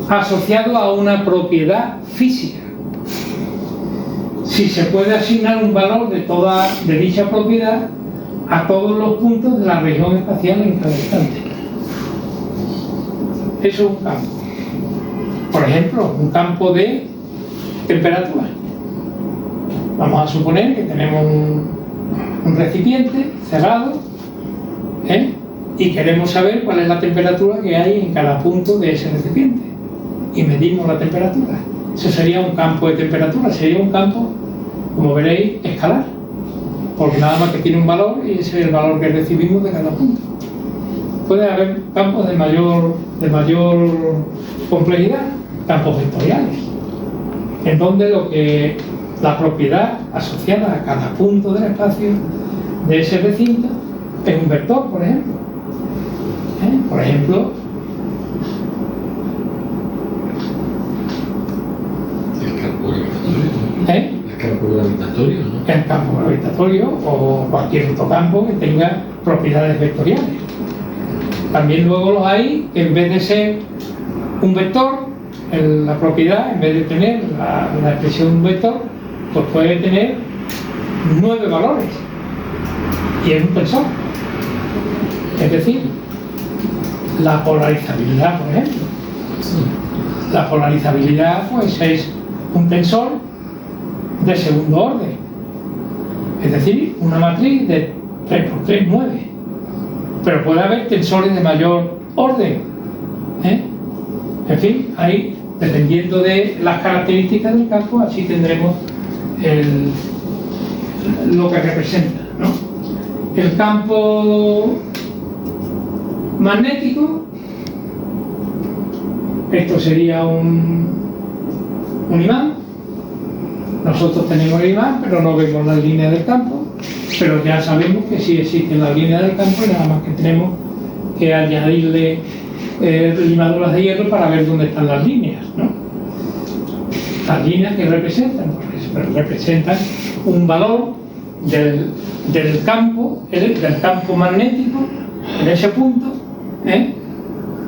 asociado a una propiedad física. Si se puede asignar un valor de dicha propiedad a todos los puntos de la región espacial en cada instante. Eso es un campo. Por ejemplo, un campo de temperatura. Vamos a suponer que tenemos un recipiente cerrado, y queremos saber cuál es la temperatura que hay en cada punto de ese recipiente. Y medimos la temperatura. Eso sería un campo de temperatura, sería un campo, como veréis, escalar. porque nada más que tiene un valor y ese es el valor que recibimos de cada punto. Puede haber campos de mayor complejidad, campos vectoriales, en donde la propiedad asociada a cada punto del espacio de ese recinto es un vector, por ejemplo. Por ejemplo, el campo gravitatorio, ¿no? El campo gravitatorio o cualquier otro campo que tenga propiedades vectoriales. También luego los hay que en vez de ser un vector, la propiedad, en vez de tener la expresión de un vector, pues puede tener 9 valores y es un tensor. Es decir, la polarizabilidad, por ejemplo. La polarizabilidad pues es un tensor de segundo orden, es decir, una matriz de 3 por 3, 9. Pero puede haber tensores de mayor orden. En fin, ahí, dependiendo de las características del campo, así tendremos lo que representa, ¿no? El campo magnético, esto sería un imán. Nosotros tenemos el imán, pero no vemos las líneas del campo, pero ya sabemos que sí existen las líneas del campo y nada más que tenemos que añadirle limaduras de hierro para ver dónde están las líneas, ¿no? Las líneas que representan, pues representan un valor del campo magnético en ese punto,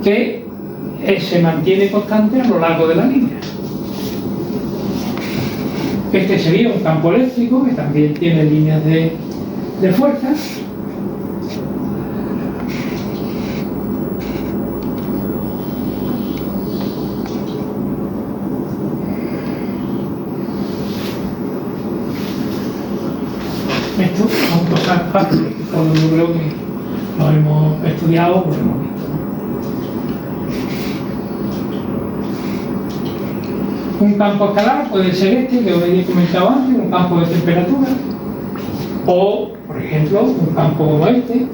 que se mantiene constante a lo largo de la línea. Este sería un campo eléctrico que también tiene líneas de fuerza. Esto son cosas fáciles que todos yo creo que lo hemos estudiado o lo hemos visto. Un campo escalar puede ser este, que os he comentado antes, un campo de temperatura, o, por ejemplo, un campo como este,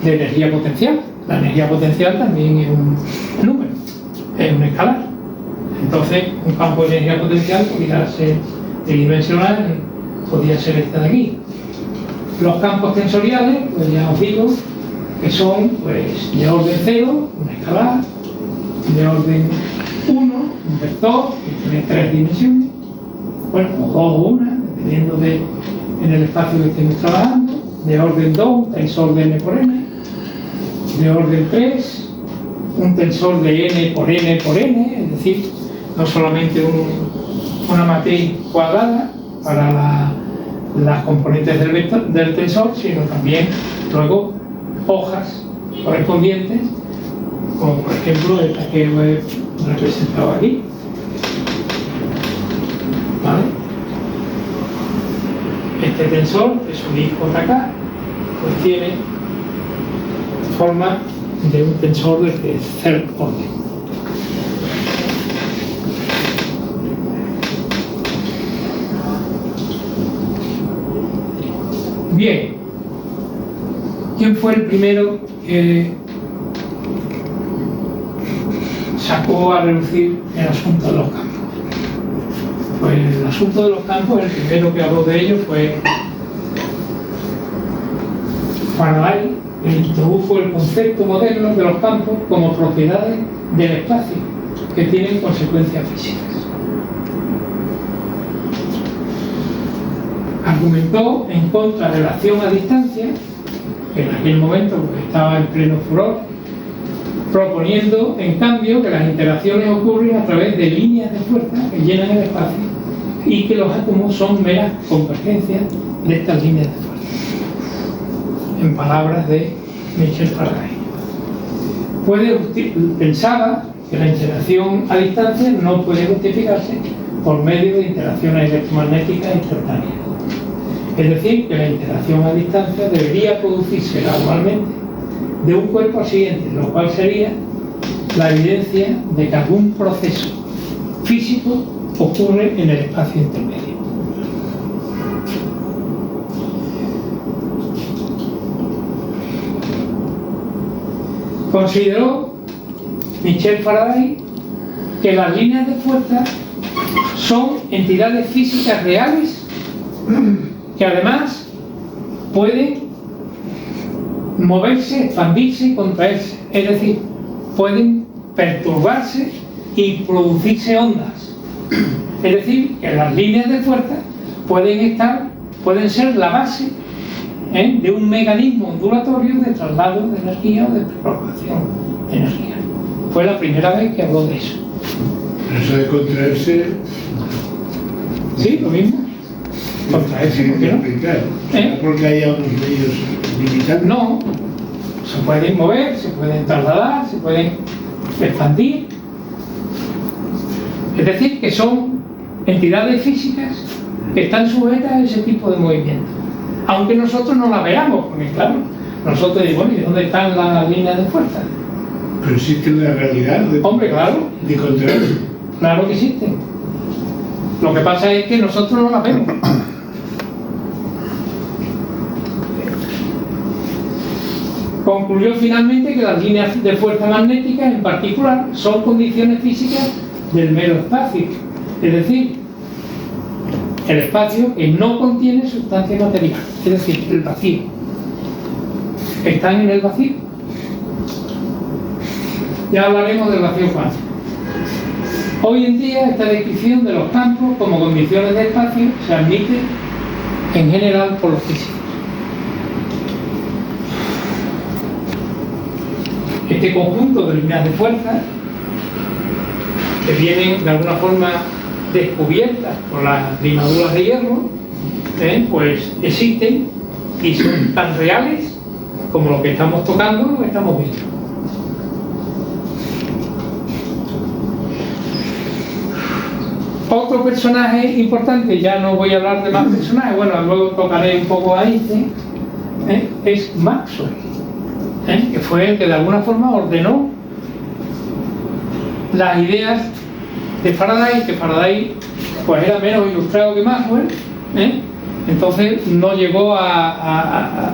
de energía potencial. La energía potencial también es un número, es un escalar. Entonces, un campo de energía potencial podría ser tridimensional, podría ser este de aquí. Los campos tensoriales, pues ya os digo, que son pues, de orden 0, un escalar, de orden 1, un vector, que tiene 3 dimensiones, bueno, o 2 o 1, dependiendo en el espacio que estemos trabajando, de orden 2, un tensor de n por n, de orden 3, un tensor de n por n por n, es decir, no solamente una matriz cuadrada para las componentes del tensor, sino también luego hojas correspondientes, como por ejemplo esta que os he representado aquí. ¿Vale? Este tensor, es un IJK, pues tiene forma de un tensor de tercer orden. Bien, ¿quién fue el primero que sacó a reducir el asunto de los campos? Pues el asunto de los campos, el primero que habló de ello fue Faraday, que introdujo el concepto moderno de los campos como propiedades del espacio que tienen consecuencias físicas. Argumentó en contra de la acción a distancia, que en aquel momento pues, estaba en pleno furor, proponiendo en cambio que las interacciones ocurren a través de líneas de fuerza que llenan el espacio y que los átomos son meras convergencias de estas líneas de fuerza, en palabras de Michel Faraday. Pensaba que la interacción a distancia no puede justificarse por medio de interacciones electromagnéticas instantáneas. Es decir, que la interacción a distancia debería producirse gradualmente de un cuerpo al siguiente, lo cual sería la evidencia de que algún proceso físico ocurre en el espacio intermedio. Consideró Michel Faraday que las líneas de fuerza son entidades físicas reales que además pueden moverse, expandirse y contraerse, es decir, pueden perturbarse y producirse ondas. Es decir, que las líneas de fuerza pueden ser la base de un mecanismo ondulatorio de traslado de energía o de propagación de energía. Fue la primera vez que habló de eso. Eso de contraerse. Sí, lo mismo. Contraerse, ¿por qué no? Porque haya unos medios limitantes. No, se pueden mover, se pueden trasladar, se pueden expandir. Es decir, que son entidades físicas que están sujetas a ese tipo de movimiento. Aunque nosotros no las veamos, porque claro, nosotros decimos, bueno, ¿y dónde están las líneas de fuerza? Pero existe la realidad de, hombre, claro, de contraerse. Claro que existen. Lo que pasa es que nosotros no las vemos. Concluyó finalmente que las líneas de fuerza magnética en particular son condiciones físicas del mero espacio, es decir, el espacio que no contiene sustancia material, es decir, el vacío. Están en el vacío. Ya hablaremos del vacío cuántico. Hoy en día esta descripción de los campos como condiciones de espacio se admite en general por los físicos. Este conjunto de líneas de fuerza que vienen de alguna forma descubiertas por las limaduras de hierro, pues existen y son tan reales como lo que estamos tocando, lo que estamos viendo. Otro personaje importante, ya no voy a hablar de más personajes, bueno, luego tocaré un poco a Einstein, es Maxwell, que fue el que de alguna forma ordenó las ideas de Faraday, que Faraday pues era menos ilustrado que Maxwell, entonces no llegó a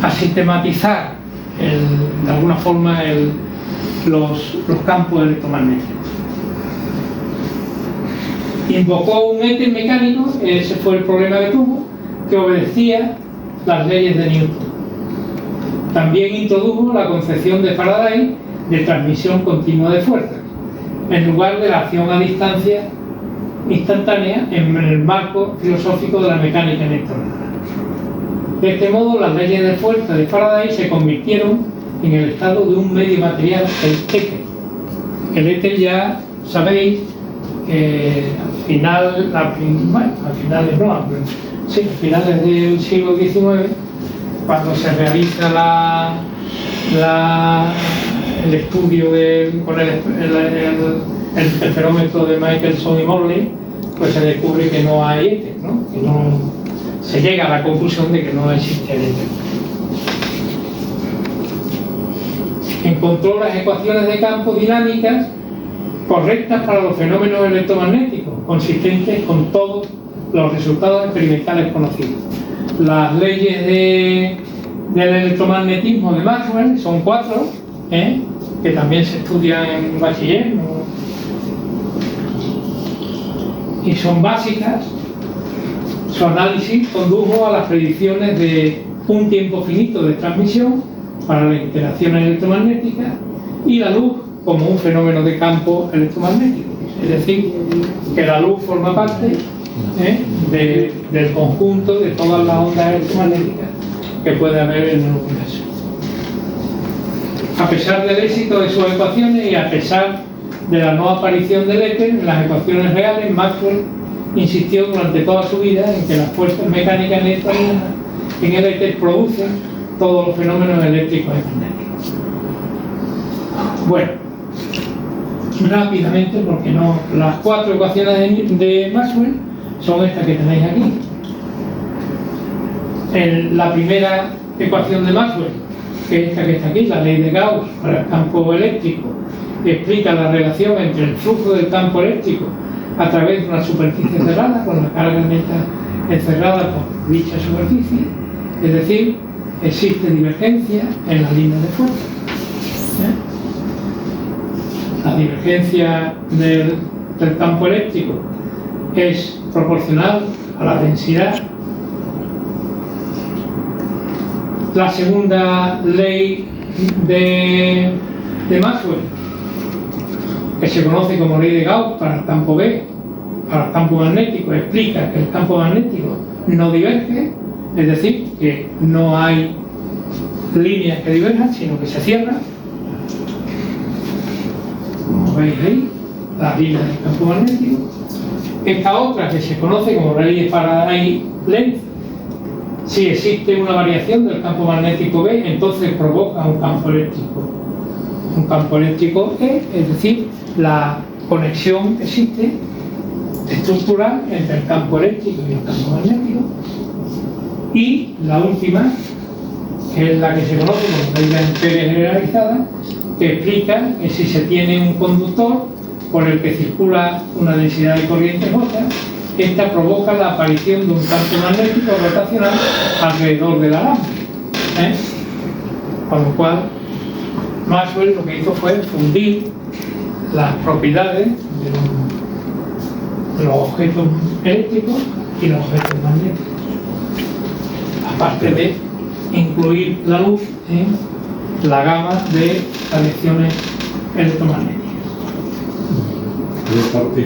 sistematizar de alguna forma los campos electromagnéticos. Invocó un éter mecánico, ese fue el problema que tuvo, que obedecía las leyes de Newton. También introdujo la concepción de Faraday de transmisión continua de fuerza, en lugar de la acción a distancia instantánea en el marco filosófico de la mecánica electrónica. De este modo, las leyes de fuerza de Faraday se convirtieron en el estado de un medio material, el éter. El éter, ya sabéis, a finales del siglo XIX, cuando se realiza el estudio con el interferómetro de Michelson y Morley, pues se descubre que no hay éter, ¿no? Que no, se llega a la conclusión de que no existe el éter. Encontró las ecuaciones de campo dinámicas correctas para los fenómenos electromagnéticos, consistentes con todos los resultados experimentales conocidos. Las leyes del electromagnetismo de Maxwell son 4, que también se estudian en bachiller, ¿no? Y son básicas. Su análisis condujo a las predicciones de un tiempo finito de transmisión para las interacciones electromagnéticas y la luz como un fenómeno de campo electromagnético. Es decir, que la luz forma parte del conjunto de todas las ondas electromagnéticas que puede haber en el universo. A pesar del éxito de sus ecuaciones y a pesar de la no aparición del éter en las ecuaciones reales, Maxwell insistió durante toda su vida en que las fuerzas mecánicas newtonianas en el éter producen todos los fenómenos eléctricos y magnéticos. Bueno, rápidamente, porque no, las 4 ecuaciones de Maxwell son estas que tenéis aquí. La primera ecuación de Maxwell, que es esta que está aquí, la ley de Gauss para el campo eléctrico, explica la relación entre el flujo del campo eléctrico a través de una superficie cerrada, con la carga neta encerrada por dicha superficie, es decir, existe divergencia en las líneas de fuerza. La divergencia del campo eléctrico es proporcional a la densidad. La segunda ley de Maxwell, que se conoce como ley de Gauss para el campo B, para el campo magnético, explica que el campo magnético no diverge, es decir, que no hay líneas que diverjan, sino que se cierran. Como veis ahí, las líneas del campo magnético. Esta otra, que se conoce como ley de Faraday-Lenz, si existe una variación del campo magnético B, entonces provoca un campo eléctrico E, es decir, la conexión que existe estructural entre el campo eléctrico y el campo magnético. Y la última, que es la que se conoce como ley de Ampere generalizada, que explica que si se tiene un conductor por el que circula una densidad de corriente J, esta provoca la aparición de un campo magnético rotacional alrededor de la lámpara. Con lo cual, Maxwell lo que hizo fue fundir las propiedades de los objetos eléctricos y los objetos magnéticos, aparte de incluir la luz en la gama de radiaciones electromagnéticas. Pero parte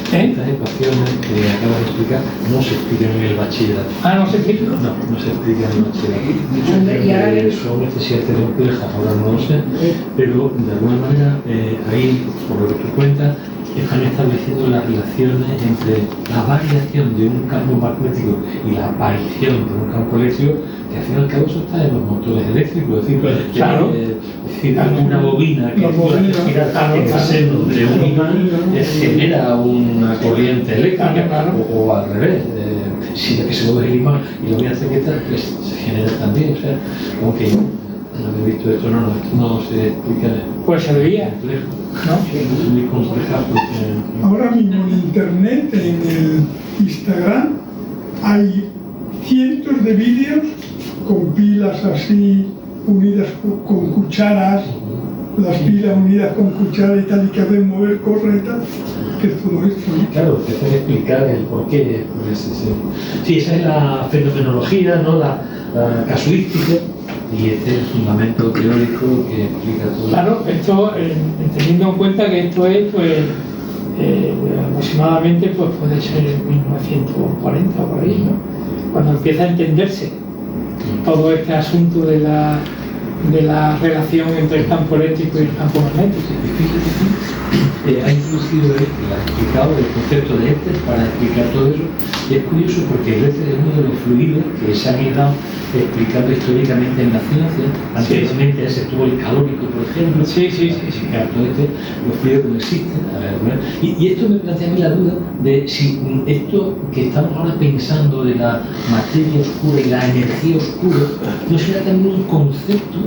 estas ecuaciones que acabas de explicar no se explican en el bachillerato. ¿No se explican? No se explican en el bachillerato. Son necesidades complejas, ahora no lo sé, pero de alguna manera ahí, por lo que tú cuentas, están estableciendo las relaciones entre la variación de un campo magnético y la aparición de un campo eléctrico, que al fin y al cabo eso está en los motores eléctricos, es decir, una bobina que puede girar en el seno de un imán genera una corriente eléctrica, o al revés, si la que se mueve el imán y la bobina se quieta, pues se genera también, o sea, aunque yo no he visto esto, no se explica. Pues se veía, ¿no? Es muy compleja porque... Ahora mismo en internet, en el Instagram, hay cientos de vídeos con pilas así unidas con cucharas, las pilas unidas con cucharas y tal, y que hacen mover cosas y tal, que es todo esto, ¿no? Claro, que puede explicar el porqué. Sí, esa es la fenomenología, ¿no? La casuística, y este es el fundamento teórico que explica todo. Claro, esto, teniendo en cuenta que esto es, pues, aproximadamente, pues puede ser en 1940 o por ahí, ¿no? Cuando empieza a entenderse todo este asunto de la relación entre el campo eléctrico y el campo magnético. Ha introducido ha explicado el concepto de éter para explicar todo eso, y es curioso porque el éter es uno de los fluidos que se han ido explicando históricamente en la ciencia. Anteriormente se tuvo el calórico, por ejemplo, todo los fluidos que no existen. Y esto me plantea a mí la duda de si esto que estamos ahora pensando de la materia oscura y la energía oscura no será también un concepto.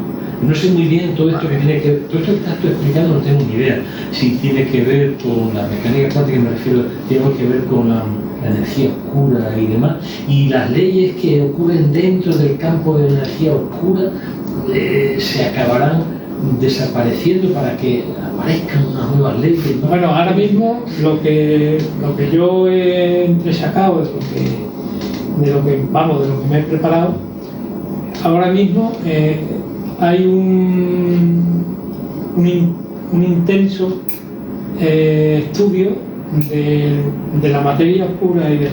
No sé muy bien todo esto que tiene que ver, todo esto que estás explicando no tengo ni idea. Si tiene que ver con la mecánica cuántica, me refiero, tiene que ver con la energía oscura y demás, y las leyes que ocurren dentro del campo de energía oscura se acabarán desapareciendo para que aparezcan unas nuevas leyes, ¿no? Bueno, ahora mismo lo que yo he entresacado de lo que me he preparado, ahora mismo hay un intenso estudio de la materia oscura y de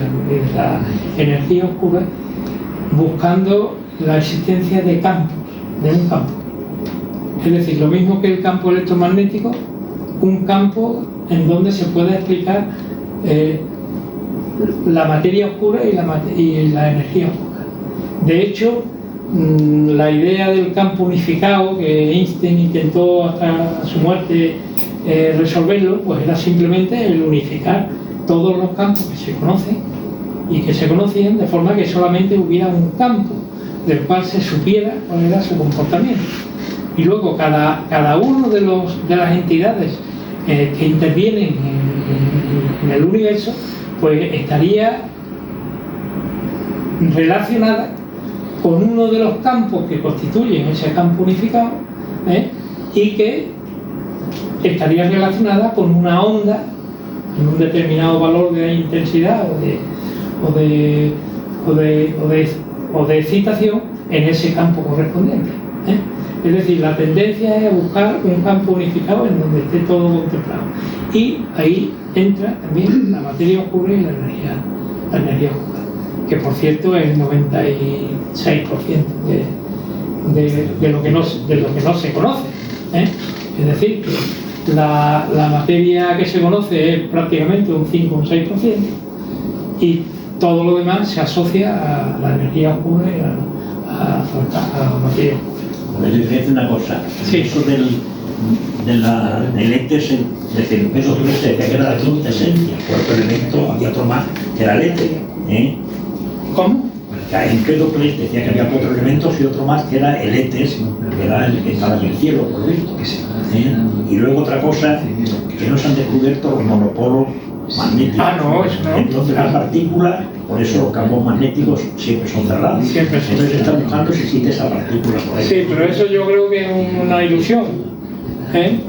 la energía oscura, buscando la existencia de campos, de un campo. Es decir, lo mismo que el campo electromagnético, un campo en donde se puede explicar la materia oscura y la energía oscura. De hecho, la idea del campo unificado, que Einstein intentó hasta su muerte resolverlo, pues era simplemente el unificar todos los campos que se conocen y que se conocían, de forma que solamente hubiera un campo del cual se supiera cuál era su comportamiento. Y luego cada uno de las entidades que intervienen en el universo, pues estaría relacionada con uno de los campos que constituyen ese campo unificado, y que estaría relacionada con una onda en un determinado valor de intensidad o de excitación en ese campo correspondiente. Es decir, la tendencia es buscar un campo unificado en donde esté todo contemplado. Y ahí entra también la materia oscura y la energía oscura, que por cierto es el 96% de lo que no se conoce. Es decir, que la materia que se conoce es prácticamente un 5 o un 6%, y todo lo demás se asocia a la energía oscura y a la materia oscura. Pues yo decía una cosa, Sí. eso del éter, de que el peso decía que era la quinta esencia, cuarto elemento, había otro más, que era el éter. ¿Cómo? En Empédocles decía que había 4 elementos y otro más que era el éter, que era el que estaba en el cielo, por lo visto. Y luego otra cosa, que no se han descubierto los monopolos magnéticos. Ah, no, eso no. Entonces las partículas, por eso los campos magnéticos siempre son cerrados. Siempre son Entonces se está cerrados. buscando si existe esa partícula por ahí. Sí, pero eso yo creo que es una ilusión.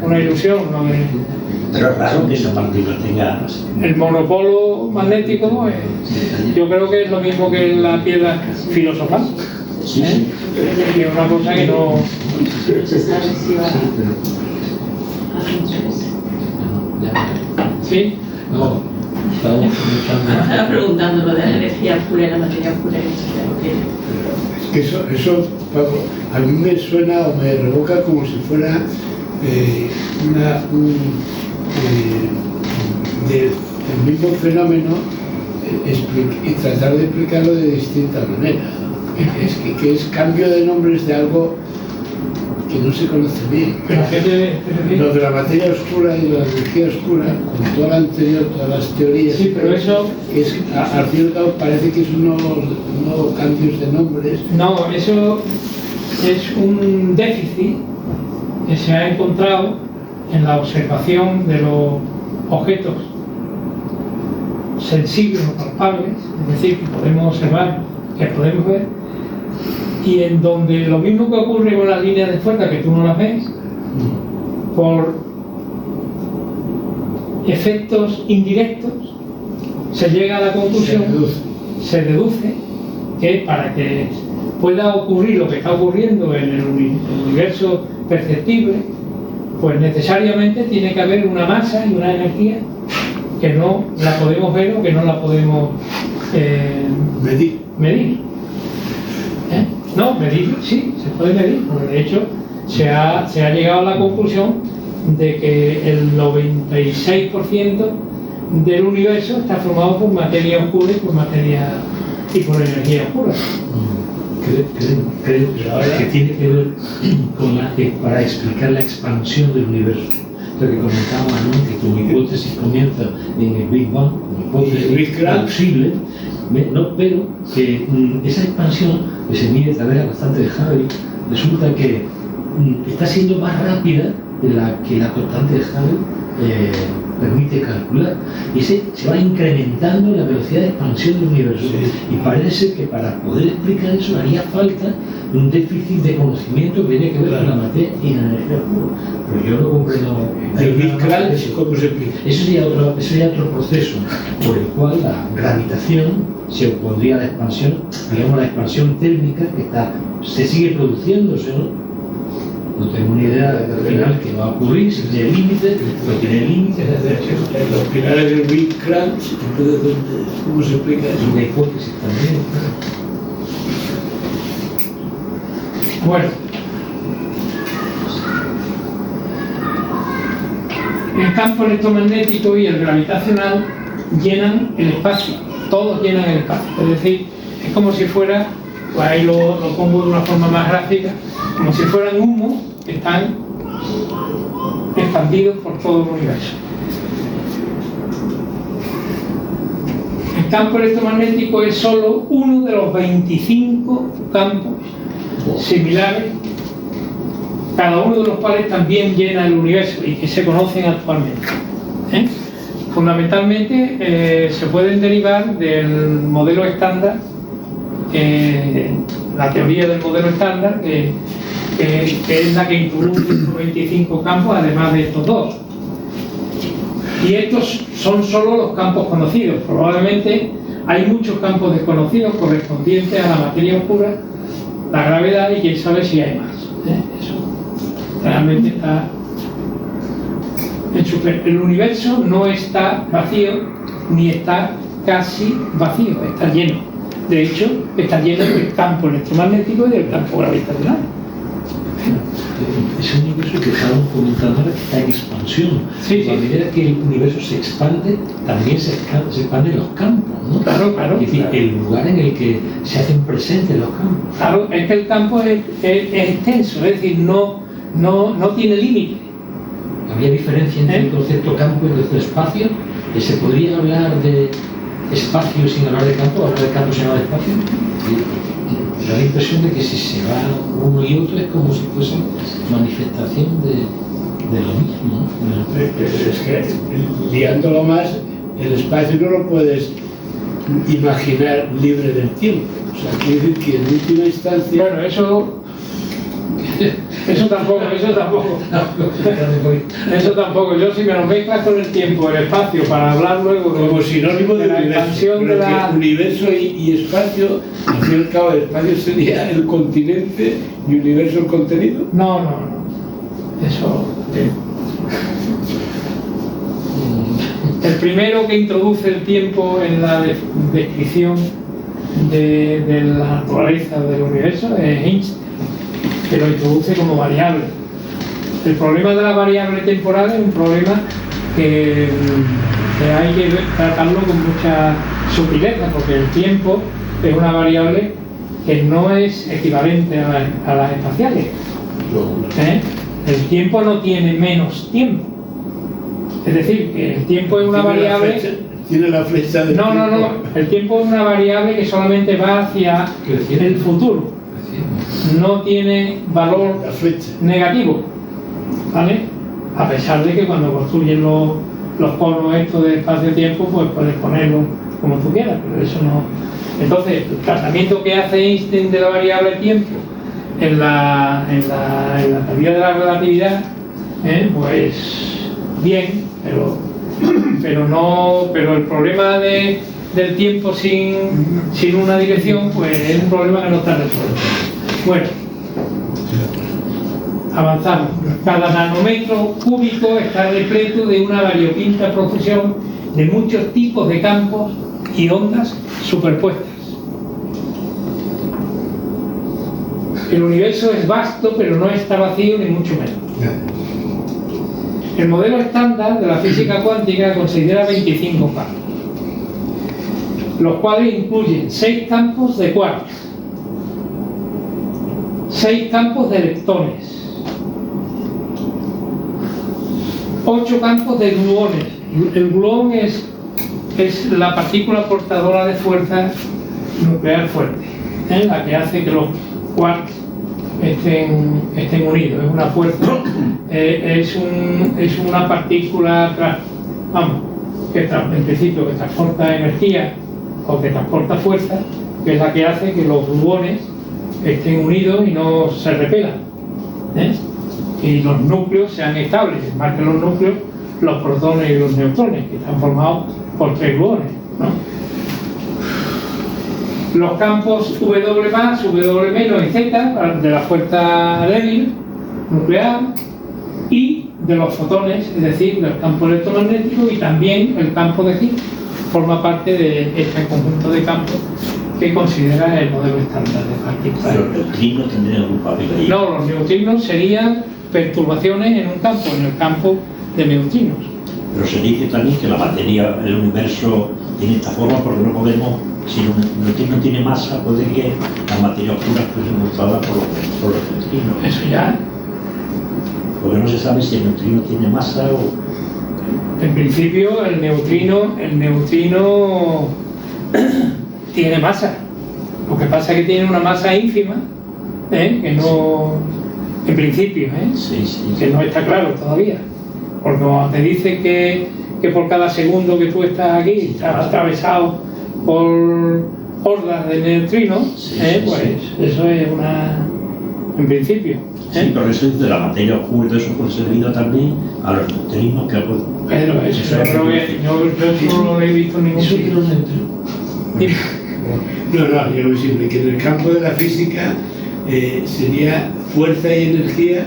Una ilusión, ¿no? Pero es raro que esa partícula tenga... El monopolo magnético, yo creo que es lo mismo que la piedra filosofal. Sí, sí. Y es una cosa que no... ¿Sí? No, estábamos comentando. Estaba preguntando lo de la energía oscura y la materia oscura. Es que eso Paco, a mí me suena o me revoca como si fuera el mismo fenómeno y tratar de explicarlo de distinta manera. Que es cambio de nombres de algo que no se conoce bien. ¿Pero a qué te refieres? Lo de la materia oscura y la energía oscura, con toda la anterior, todas las teorías, Sí, pero eso... al fin y al cabo parece que es unos cambios de nombres. No, eso es un déficit que se ha encontrado en la observación de los objetos sensibles o palpables, es decir, que podemos observar, que podemos ver, y en donde lo mismo que ocurre con las líneas de fuerza, que tú no las ves, por efectos indirectos, se llega a la conclusión, se deduce que para que pueda ocurrir lo que está ocurriendo en el universo perceptible, pues necesariamente tiene que haber una masa y una energía que no la podemos ver o que no la podemos medir. No, medir sí, se puede medir, porque de hecho se ha llegado a la conclusión de que el 96% del universo está formado por materia oscura y por energía oscura. Creo que tiene que ver con para explicar la expansión del universo. Lo que comentábamos antes, que tu hipótesis comienza en el Big Bang, una hipótesis plausible, no, pero que esa expansión, que se mide a través de la constante de Hubble, resulta que está siendo más rápida de la que la constante de Hubble permite calcular, y se va incrementando la velocidad de expansión del universo. Y parece que para poder explicar eso haría falta un déficit de conocimiento que tiene que ver con la materia y la energía oscura. Pero yo no comprendo. ¿El Big Crunch cómo se explica? Eso sería otro proceso por el cual la gravitación se opondría a la expansión, digamos la expansión térmica que se sigue produciéndose, ¿no? No tengo ni idea al final qué va a ocurrir, si tiene límites, no tiene límites, En los pilares del Big Crunch, ¿cómo se explica es eso? una hipótesis también. Bueno, el campo electromagnético y el gravitacional llenan el espacio, todos llenan el espacio, es decir, es como si fuera, pues ahí lo pongo de una forma más gráfica, como si fueran humos que están expandidos por todo el universo. El campo electromagnético es solo uno de los 25 campos similares, cada uno de los cuales también llena el universo y que se conocen actualmente. Fundamentalmente se pueden derivar del modelo estándar, la teoría del modelo estándar, que que es la que introduce estos 25 campos, además de estos dos. Y estos son solo los campos conocidos. Probablemente hay muchos campos desconocidos correspondientes a la materia oscura, la gravedad, y quién sabe si hay más. Eso realmente está en su... El universo no está vacío, ni está casi vacío, está lleno. De hecho, está lleno del campo electromagnético y del campo gravitacional. Es un universo que estamos comentando ahora que está en expansión. Sí, sí. A medida que el universo se expande, también se expanden los campos, ¿no? Claro, claro. Es decir, Claro. el lugar en el que se hacen presentes los campos. Claro, es que el campo es extenso, es decir, no tiene límite. Había diferencia entre el concepto campo y el concepto espacio. ¿Se podría hablar de espacio sin hablar de campo? ¿Hablar de campo sin hablar de espacio? Da la impresión de que si se va uno y otro es como si fuese manifestación de lo mismo, ¿no? Es que, liándolo más, el espacio no lo puedes imaginar libre del tiempo. O sea, quiere decir que en última instancia... Bueno, eso tampoco. Yo, si me lo mezclas con el tiempo, el espacio, para hablar luego como sinónimo de la expansión de la... universo y espacio, al fin y al cabo el espacio sería el continente y universo el contenido. No. Eso... El primero que introduce el tiempo en la descripción de la naturaleza del universo es Einstein, que lo introduce como variable. El problema de la variable temporal es un problema que hay que tratarlo con mucha sutileza, porque el tiempo es una variable que no es equivalente a las espaciales. El tiempo no tiene menos tiempo. Es decir, que el tiempo es una variable... Tiene la flecha de... No. El tiempo es una variable que solamente va hacia el futuro. No tiene valor negativo, ¿vale? A pesar de que cuando construyen los conos estos de espacio-tiempo, pues puedes ponerlo como tú quieras, pero eso no... Entonces, el tratamiento que hace Einstein de la variable tiempo en la teoría de la relatividad, pues bien, pero el problema del tiempo sin una dirección, pues es un problema que no está resuelto. Bueno, avanzamos. Cada nanómetro cúbico está repleto de una variopinta procesión de muchos tipos de campos y ondas superpuestas. El universo es vasto, pero no está vacío, ni mucho menos. El modelo estándar de la física cuántica considera 25 campos, los cuales incluyen 6 campos de quarks, 6 campos de leptones, 8 campos de gluones. El gluón es la partícula portadora de fuerza nuclear fuerte, la que hace que los quarks estén unidos. Es una fuerza, es una partícula, que en principio que transporta energía o que transporta fuerza, que es la que hace que los gluones estén unidos y no se repelan, y los núcleos sean estables. Más que los núcleos, los protones y los neutrones, que están formados por 3 gluones, ¿no? Los campos W más, W menos y Z de la fuerza débil nuclear, y de los fotones, es decir, del campo electromagnético, y también el campo de Higgs forma parte de este conjunto de campos que considera el modelo estándar de partículas. ¿Los neutrinos tendrían algún papel ahí? No, los neutrinos serían perturbaciones en un campo, en el campo de neutrinos. Pero se dice también que la materia, el universo tiene esta forma porque no podemos, si un neutrino tiene masa, puede que la materia oscura fuese mostrada por los neutrinos. Eso ya. Porque no se sabe si el neutrino tiene masa o... En principio, el neutrino tiene masa. Lo que pasa es que tiene una masa ínfima, que no, en principio, que no está claro todavía. Porque cuando te dice que por cada segundo que tú estás aquí estás atravesado por hordas de neutrinos, pues eso es en principio. Sí, pero eso es de la materia oscura y todo eso puede ser debido también a los neutrinos que ha podido. Pero eso yo creo que yo no lo he visto en ningún Eso que sitio. los neutrinos. No, yo lo simple, que en el campo de la física sería fuerza y energía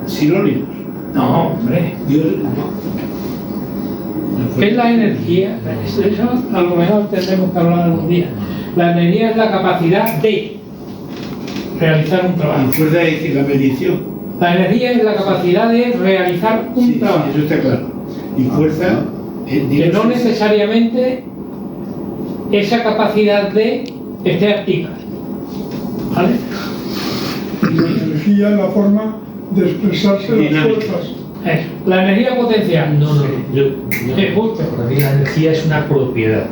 sinónimos. No, hombre. Dios, no. ¿Qué es la energía? Eso a lo mejor tendremos que hablar algún día. La energía es la capacidad de realizar un trabajo. Y fuerza es la medición. La energía es la capacidad de realizar un Sí, trabajo. eso está claro. Y fuerza Que no necesariamente esa capacidad de esté activa. ¿Vale? Y la energía es la forma de expresarse las Dinámica. fuerzas. Eso. La energía potencial. No, yo, Es justo. para mí la energía es una propiedad.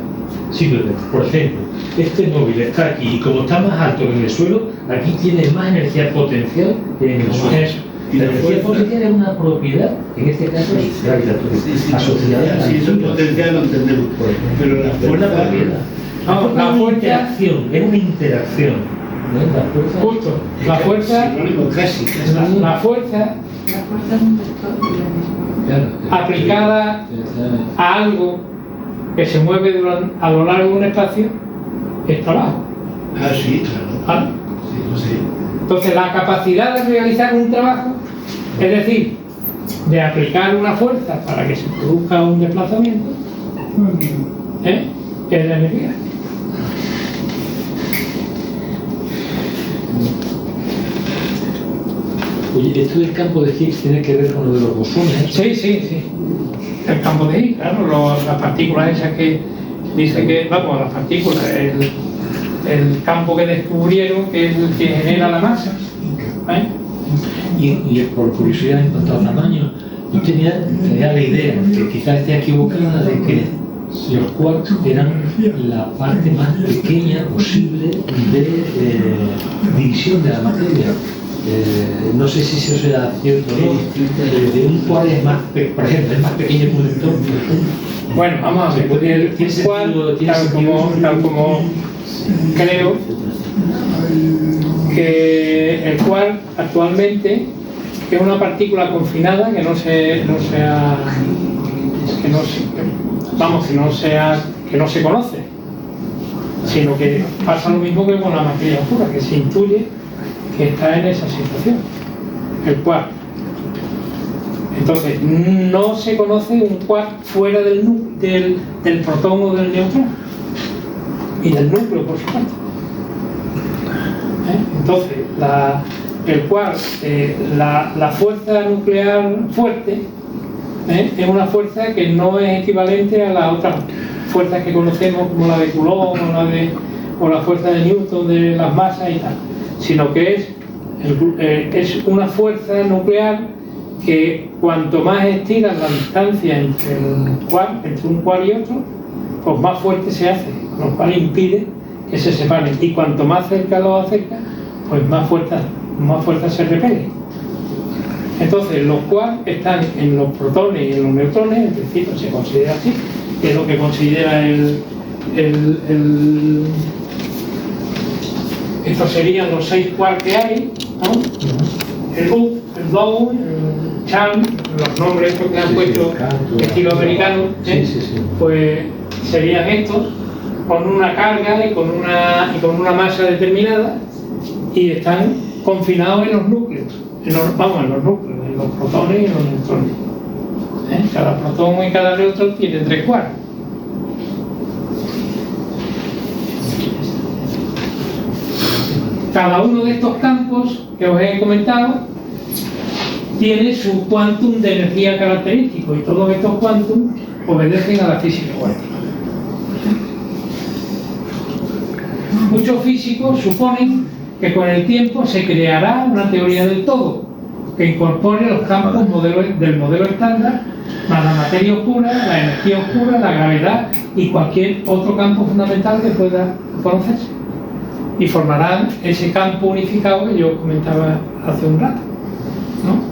Simplemente, por ejemplo, este móvil está aquí y como está más alto que en el suelo, aquí tiene más energía potencial que en el suelo. Eso. Y La la energía fuerza- potencial es una propiedad, en este caso es gravitatoria, asociada a la Sí, eso altura. potencial lo entendemos. Pero la Es una fuerza. propiedad. No, Es la una fuerza- interacción, es una interacción. ¿No? La fuerza. Justo. La fuerza, Sinónimo casi. la fuerza La fuerza es un vector de la energía. Claro. aplicada a algo que se mueve a lo largo de un espacio es trabajo. Ah, sí, claro. ¿Vale? Sí, lo sé. Entonces, la capacidad de realizar un trabajo, es decir, de aplicar una fuerza para que se produzca un desplazamiento, es la energía. Oye, esto del campo de Higgs tiene que ver con lo de los bosones. Sí, sí, sí. El campo de Higgs, claro, las partículas esas que dice que, vamos, las partículas, el campo que descubrieron, que es el que genera la masa. ¿Eh? Y por curiosidad en cuanto al tamaño, yo tenía la idea, que quizás esté equivocada, de que los quarks eran la parte más pequeña posible de división de la materia. No sé si eso será cierto o no. De un quark es más, por ejemplo, es más pequeño que un electrón. Bueno, vamos a ver, el ¿Tiene sentido? quark, ¿Tiene sentido? tal como creo que el quark actualmente es una partícula confinada que no se conoce, sino que pasa lo mismo que con la materia oscura, que se intuye que está en esa situación, el quark. Entonces, no se conoce un quark fuera del protón o del neutrón, y del núcleo, por supuesto. Entonces, el quark, la fuerza nuclear fuerte, es una fuerza que no es equivalente a las otras fuerzas que conocemos, como la de Coulomb o la fuerza de Newton de las masas y tal, sino que es una fuerza nuclear que cuanto más estiras la distancia entre un quark y otro, pues más fuerte se hace, con lo cual impide que se separen, y cuanto más cerca lo acerca, pues más fuerza se repele. Entonces, los quarks están en los protones y en los neutrones, en principio se considera así, que es lo que considera estos serían los 6 quarks que hay, ¿no? El Hooke, el Bohr, el Chang, los nombres estos que han puesto estilo americano, pues serían estos, con una carga y con una masa determinada, y están confinados en los núcleos, en los protones y en los neutrones. Cada protón y cada neutrón tiene 3 quarks. Cada uno de estos campos que os he comentado tiene su quantum de energía característico, y todos estos quantum obedecen a la física cuántica. Muchos físicos suponen que con el tiempo se creará una teoría del todo que incorpore los campos del modelo estándar, más la materia oscura, la energía oscura, la gravedad y cualquier otro campo fundamental que pueda conocerse, y formarán ese campo unificado que yo comentaba hace un rato, ¿no?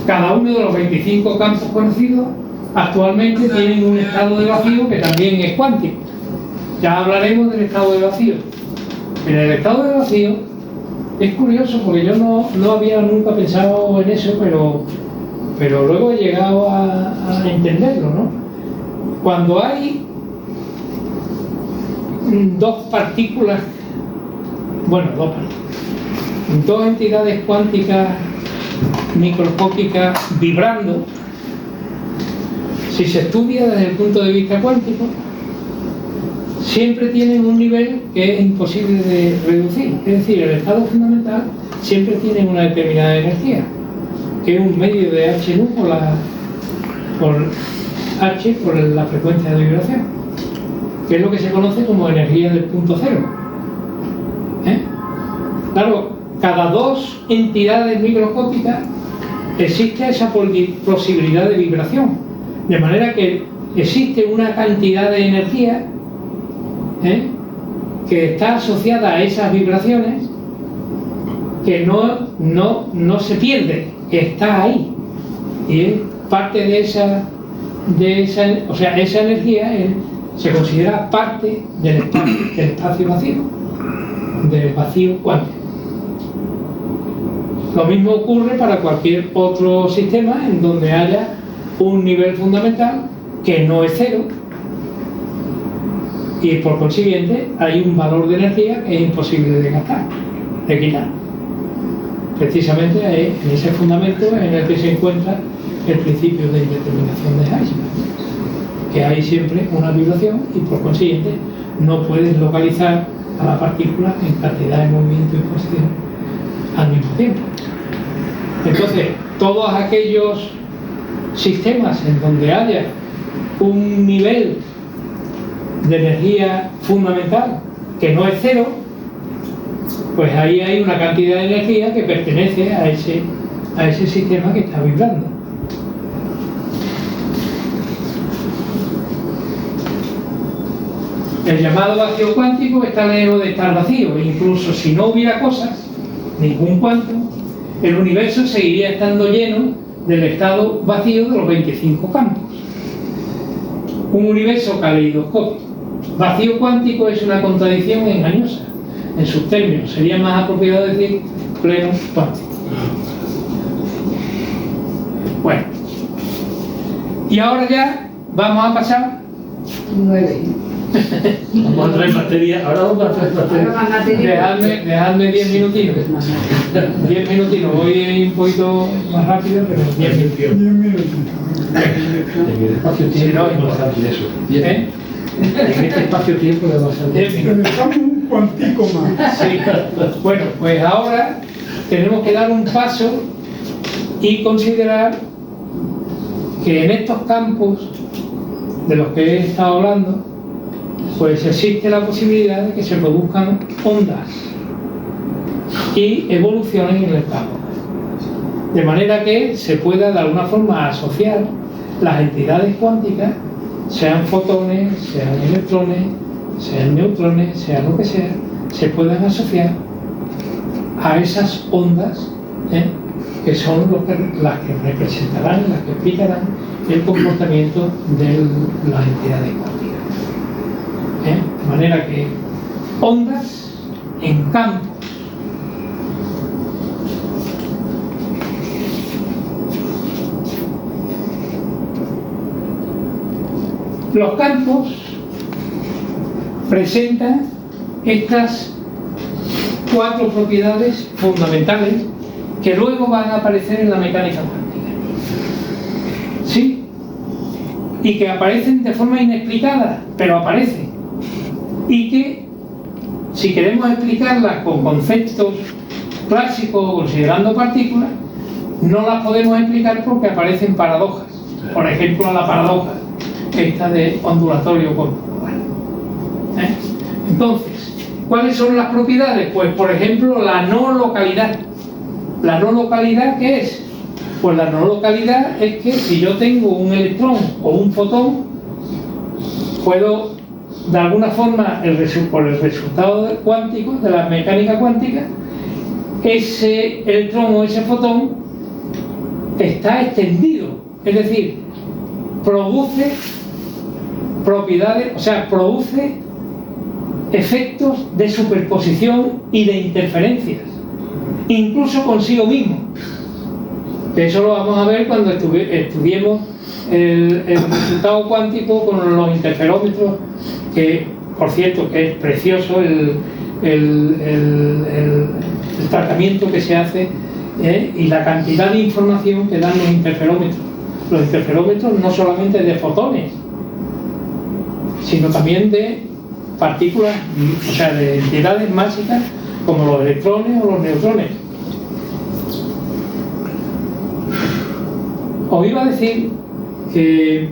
Cada uno de los 25 campos conocidos actualmente tienen un estado de vacío que también es cuántico. Ya hablaremos del estado de vacío. En el estado de vacío Es curioso porque yo no había nunca pensado en eso, pero luego he llegado a entenderlo, ¿no? Cuando hay dos partículas, dos entidades cuánticas microscópicas vibrando, si se estudia desde el punto de vista cuántico, siempre tienen un nivel que es imposible de reducir. Es decir, el estado fundamental siempre tiene una determinada energía, que es un medio de H nu por H por la frecuencia de vibración, que es lo que se conoce como energía del punto cero. Claro, cada dos entidades microscópicas existe esa posibilidad de vibración, de manera que existe una cantidad de energía que está asociada a esas vibraciones, que no se pierde, que está ahí, y es parte de esa, o sea, esa energía se considera parte del espacio vacío, del vacío cuántico. Lo mismo ocurre para cualquier otro sistema en donde haya un nivel fundamental que no es cero, y por consiguiente hay un valor de energía que es imposible de gastar, de quitar. Precisamente en ese fundamento en el que se encuentra el principio de indeterminación de Heisenberg, que hay siempre una vibración y por consiguiente no puedes localizar a la partícula en cantidad de movimiento y posición al mismo tiempo. Entonces, todos aquellos sistemas en donde haya un nivel de energía fundamental que no es cero, pues ahí hay una cantidad de energía que pertenece a ese sistema que está vibrando. El llamado vacío cuántico está lejos de estar vacío, e incluso si no hubiera cosas, ningún cuanto, el universo seguiría estando lleno del estado vacío de los 25 campos. Un universo caleidoscópico. Vacío cuántico es una contradicción engañosa. En sus términos sería más apropiado decir pleno cuántico. Bueno, y ahora ya vamos a pasar 9. Vamos a traer materia. Ahora vamos a traer materia. Dejadme 10 minutinos. 10 minutinos. Voy un poquito más rápido, pero 10 minutinos. 10 minutos. En el espacio-tiempo Si no, es más fácil eso. En este espacio-tiempo es más fácil. 10 minutos. Dejamos un cuantico más. Sí. Bueno, pues ahora tenemos que dar un paso y considerar que en estos campos de los que he estado hablando, pues existe la posibilidad de que se produzcan ondas y evolucionen en el campo. De manera que se pueda de alguna forma asociar las entidades cuánticas, sean fotones, sean electrones, sean neutrones, sea lo que sea, se puedan asociar a esas ondas que son las que representarán, las que explicarán el comportamiento de las entidades cuánticas. De manera que ondas en campos. Los campos presentan estas 4 propiedades fundamentales que luego van a aparecer en la mecánica cuántica. ¿Sí? Y que aparecen de forma inexplicada, pero aparecen. Y que, si queremos explicarlas con conceptos clásicos, considerando partículas, no las podemos explicar porque aparecen paradojas. Por ejemplo, la paradoja esta de ondulatorio conjuntual. Entonces, ¿cuáles son las propiedades? Pues, por ejemplo, la no localidad. ¿La no localidad qué es? Pues la no localidad es que si yo tengo un electrón o un fotón, puedo, de alguna forma, por el resultado cuántico, de la mecánica cuántica, ese electrón o ese fotón está extendido, es decir, produce propiedades, o sea, produce efectos de superposición y de interferencias. incluso consigo mismo. Eso lo vamos a ver cuando estudiemos el resultado cuántico con los interferómetros, que por cierto que es precioso el tratamiento que se hace, y la cantidad de información que dan los interferómetros. Los interferómetros no solamente de fotones, sino también de partículas, o sea, de entidades mágicas como los electrones o los neutrones. Os iba a decir que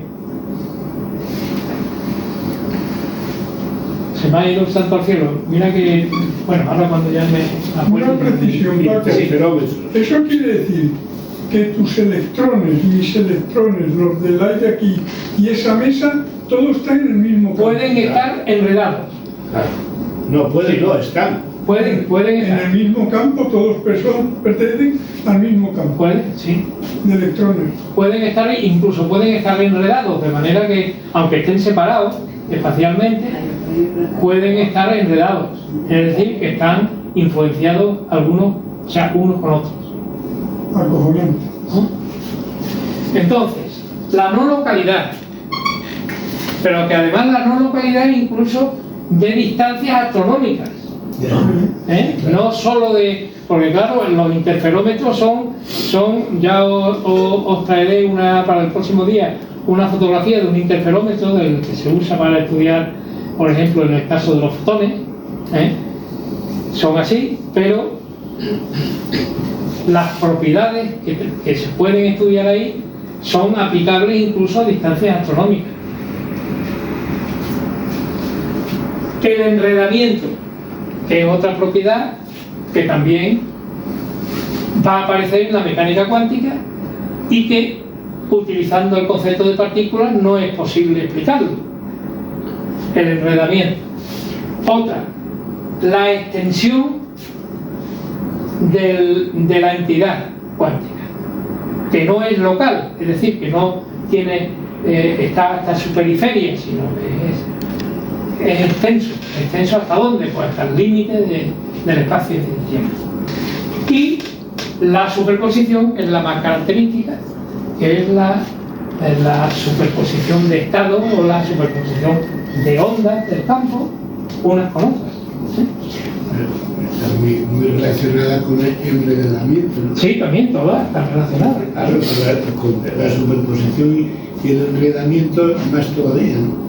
se me ha ido el santo al cielo. Mira que, bueno, ahora cuando ya me acuerdo. Una precisión, Paco. Sí. Eso quiere decir que tus electrones, mis electrones, los del aire aquí y esa mesa, todos están en el mismo campo. Pueden estar enredados. Claro. No, pueden, no, están. Pueden En estar. el mismo campo, todos pertenecen al mismo campo Pueden, sí. de electrones. Pueden estar, incluso pueden estar enredados, de manera que, aunque estén separados espacialmente, pueden estar enredados. Es decir, que están influenciados algunos, o sea, unos con otros. Acojonante. ¿No? Entonces, la no localidad, pero que además la no localidad incluso de distancias astronómicas, no solo de, porque claro, los interferómetros son ya os traeré para el próximo día una fotografía de un interferómetro del que se usa para estudiar, por ejemplo, en el caso de los fotones, son así, pero las propiedades que se pueden estudiar ahí son aplicables incluso a distancias astronómicas. El enredamiento, que es otra propiedad que también va a aparecer en la mecánica cuántica y que, utilizando el concepto de partículas, no es posible explicarlo. El enredamiento. Otra, la extensión de la entidad cuántica, que no es local, es decir, que no tiene está hasta su periferia, sino que es extenso. ¿Extenso hasta dónde? Pues hasta el límite del espacio y del tiempo. Y la superposición es la más característica, que es la superposición de estados o la superposición de ondas del campo unas con otras. Está muy relacionada con el enredamiento, ¿no? Sí, también todas están relacionadas. Claro, con la superposición y el enredamiento más todavía, ¿no?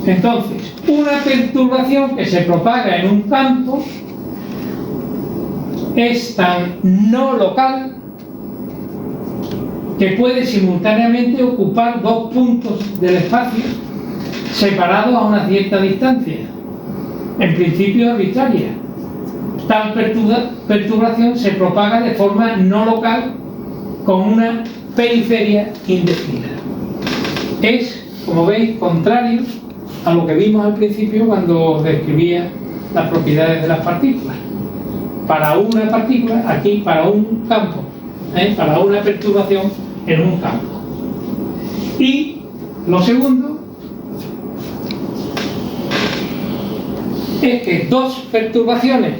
Entonces, una perturbación que se propaga en un campo es tan no local que puede simultáneamente ocupar dos puntos del espacio separados a una cierta distancia, en principio arbitraria. Tal perturbación se propaga de forma no local con una periferia indefinida. Es, como veis, contrario a lo que vimos al principio cuando describía las propiedades de las partículas. Para una partícula, aquí para un campo, para una perturbación en un campo. Y lo segundo es que dos perturbaciones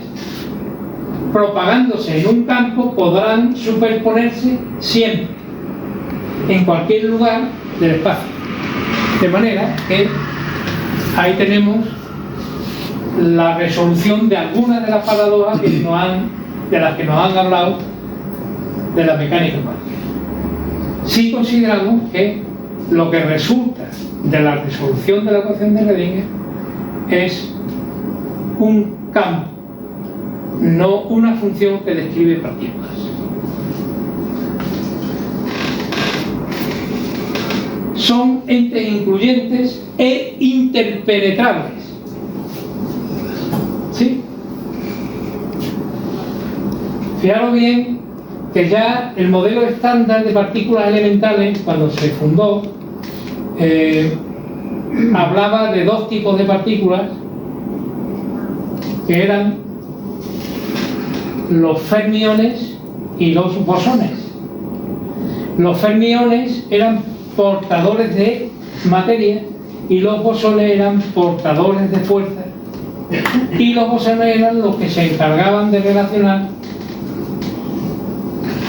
propagándose en un campo podrán superponerse siempre, en cualquier lugar del espacio. De manera que ahí tenemos la resolución de algunas de las paradojas de las que nos han hablado de la mecánica cuántica. Si consideramos que lo que resulta de la resolución de la ecuación de Schrödinger es un campo, no una función que describe partículas. Son entes incluyentes e interpenetrables. ¿Sí? Fijaros bien que ya el modelo estándar de partículas elementales, cuando se fundó, hablaba de dos tipos de partículas que eran los fermiones y los bosones. Los fermiones eran portadores de materia y los bosones eran portadores de fuerza Y los bosones eran los que se encargaban de relacionar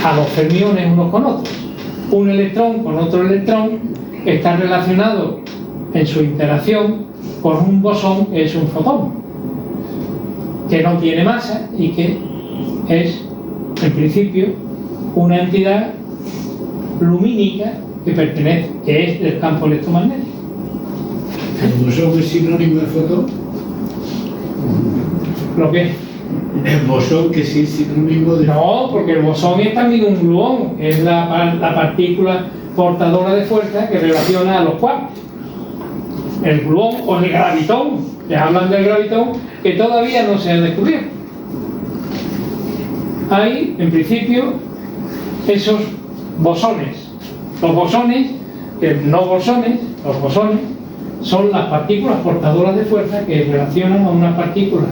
a los fermiones unos con otros. Un electrón con otro electrón está relacionado en su interacción con un bosón, que es un fotón, que no tiene masa y que es, en principio, una entidad lumínica que es del campo electromagnético. ¿El bosón es sinónimo de fotón? ¿Lo qué? El bosón que sí es sinónimo de... No, porque el bosón es también un gluón, es la partícula portadora de fuerza que relaciona a los quarks. El gluón o el gravitón, que hablan del gravitón, que todavía no se ha descubierto. Hay, en principio, esos bosones. Los bosones, no bosones, los bosones son las partículas portadoras de fuerza que relacionan a una partícula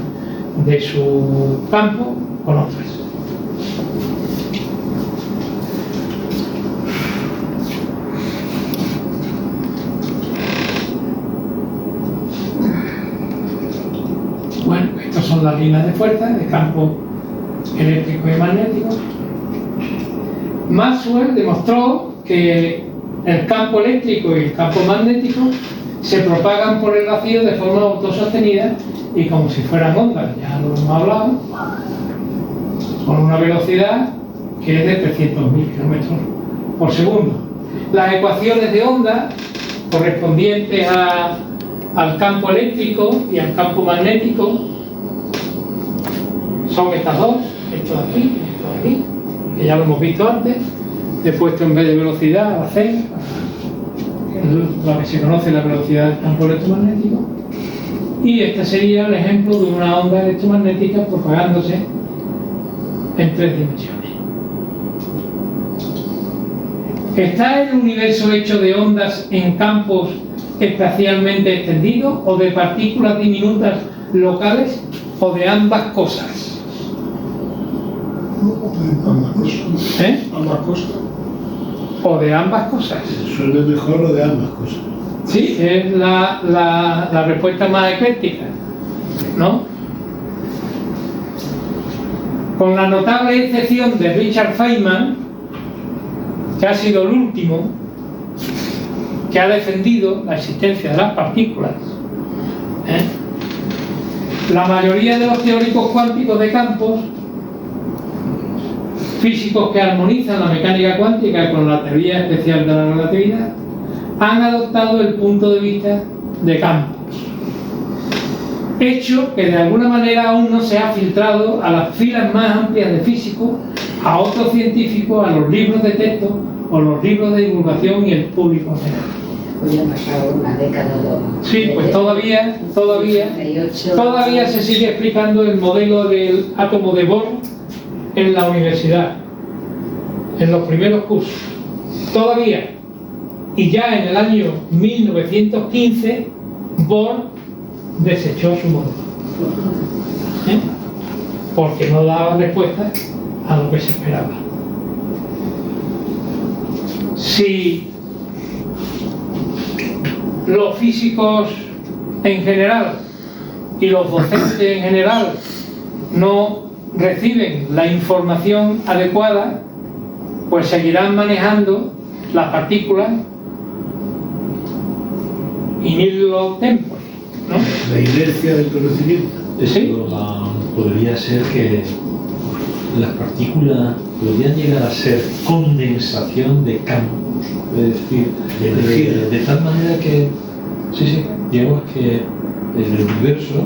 de su campo con otras. Bueno, estas son las líneas de fuerza de campo eléctrico y magnético. Maxwell demostró que el campo eléctrico y el campo magnético se propagan por el vacío de forma autosostenida y como si fueran ondas, ya lo hemos hablado, con una velocidad que es de 300.000 kilómetros por segundo. Las ecuaciones de onda correspondientes al campo eléctrico y al campo magnético son estas dos, esto de aquí y esto de aquí, que ya lo hemos visto antes. He puesto en vez de velocidad a c, lo que se conoce la velocidad del campo electromagnético, y este sería el ejemplo de una onda electromagnética propagándose en 3 dimensiones. ¿Está el universo hecho de ondas en campos espacialmente extendidos o de partículas diminutas locales o de ambas cosas? Ambas cosas. ¿Eh? Ambas cosas. O de ambas cosas. Suena mejor lo de ambas cosas. Sí, es la respuesta más ecléctica, ¿no? Con la notable excepción de Richard Feynman, que ha sido el último que ha defendido la existencia de las partículas, la mayoría de los teóricos cuánticos de campos, físicos que armonizan la mecánica cuántica con la teoría especial de la relatividad, han adoptado el punto de vista de campos, hecho que de alguna manera aún no se ha filtrado a las filas más amplias de físicos, a otros científicos, a los libros de texto o los libros de divulgación y el público general. Hoy ha pasado una década o dos. Sí, pues todavía se sigue explicando el modelo del átomo de Bohr en la universidad, en los primeros cursos, todavía. Y ya en el año 1915, Bohr desechó su modelo, porque no daba respuesta a lo que se esperaba. Si los físicos en general y los docentes en general no reciben la información adecuada, pues seguirán manejando las partículas in illo tempore, ¿no? La inercia del conocimiento. Sí. Podría ser que las partículas podrían llegar a ser condensación de campos, es decir, de tal manera que, digamos que el universo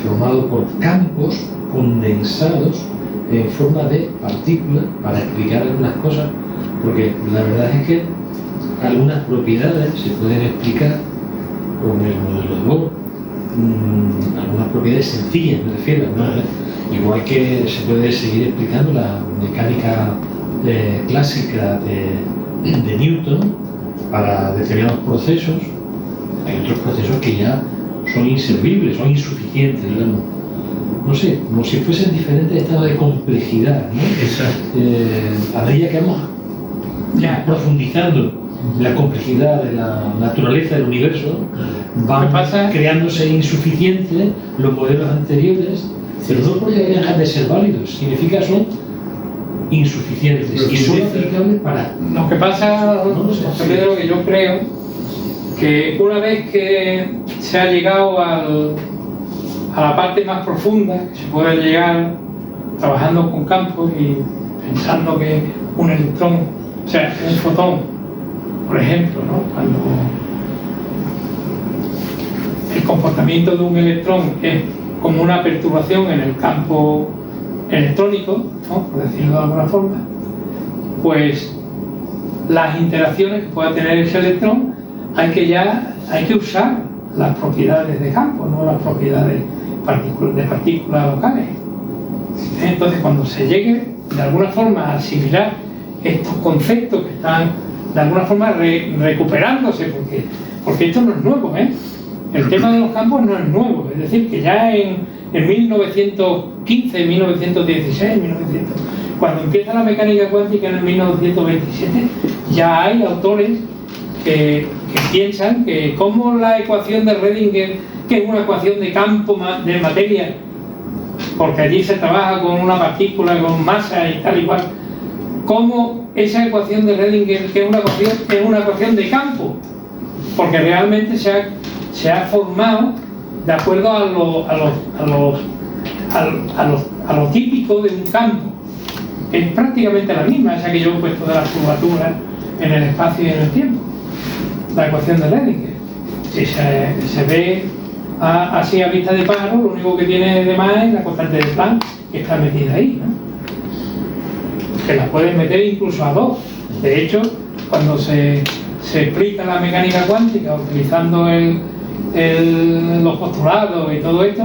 formado por campos condensados en forma de partículas, para explicar algunas cosas, porque la verdad es que algunas propiedades se pueden explicar con el modelo de Bohr, algunas propiedades sencillas me refiero, ¿no? Igual que se puede seguir explicando la mecánica clásica de Newton para determinados procesos. Hay otros procesos que ya son inservibles, son insuficientes, digamos. No sé, como si fuesen diferentes estados de complejidad, ¿no? Exacto. A medida que vamos profundizando la complejidad de la naturaleza del universo, van ¿Qué pasa? creándose insuficientes los modelos anteriores, pero no porque dejan de ser válidos, significa son insuficientes y son aplicables para... Lo que pasa, José Pedro, que yo creo que una vez que se ha llegado a la parte más profunda, que se puede llegar trabajando con campos y pensando que un electrón, o sea, un fotón, por ejemplo, ¿no? Cuando el comportamiento de un electrón es como una perturbación en el campo electrónico, ¿no? Por decirlo de alguna forma, pues las interacciones que pueda tener ese electrón hay que usar las propiedades de campo, no las propiedades de partículas locales. Entonces, cuando se llegue de alguna forma a asimilar estos conceptos que están de alguna forma recuperándose, porque esto no es nuevo, ¿eh? El tema de los campos no es nuevo, es decir, que ya en 1915, 1916, cuando empieza la mecánica cuántica en el 1927, ya hay autores que piensan que como la ecuación de Redinger, que es una ecuación de campo de materia, porque allí se trabaja con una partícula, con masa y tal igual, como esa ecuación de Redinger, que es una ecuación de campo, porque realmente se ha formado de acuerdo a lo típico de un campo. Es prácticamente la misma, esa que yo he puesto de las curvaturas en el espacio y en el tiempo, la ecuación de Redinger. Si se ve así a vista de pájaro, lo único que tiene de más es la constante de Planck, que está metida ahí, ¿no? Que la pueden meter incluso a 2. De hecho, cuando se explica la mecánica cuántica utilizando los postulados y todo esto,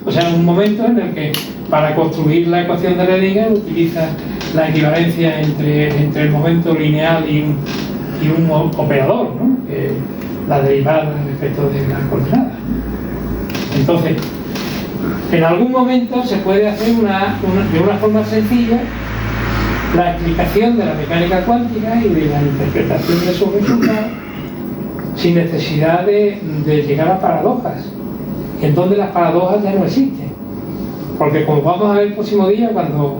pues hay un momento en el que para construir la ecuación de Redinger utiliza la equivalencia entre el momento lineal y un operador, ¿no? La derivada respecto de las coordenadas. Entonces, en algún momento se puede hacer de una forma sencilla la explicación de la mecánica cuántica y de la interpretación de sus resultados sin necesidad de llegar a paradojas, en donde las paradojas ya no existen. Porque como vamos a ver el próximo día, cuando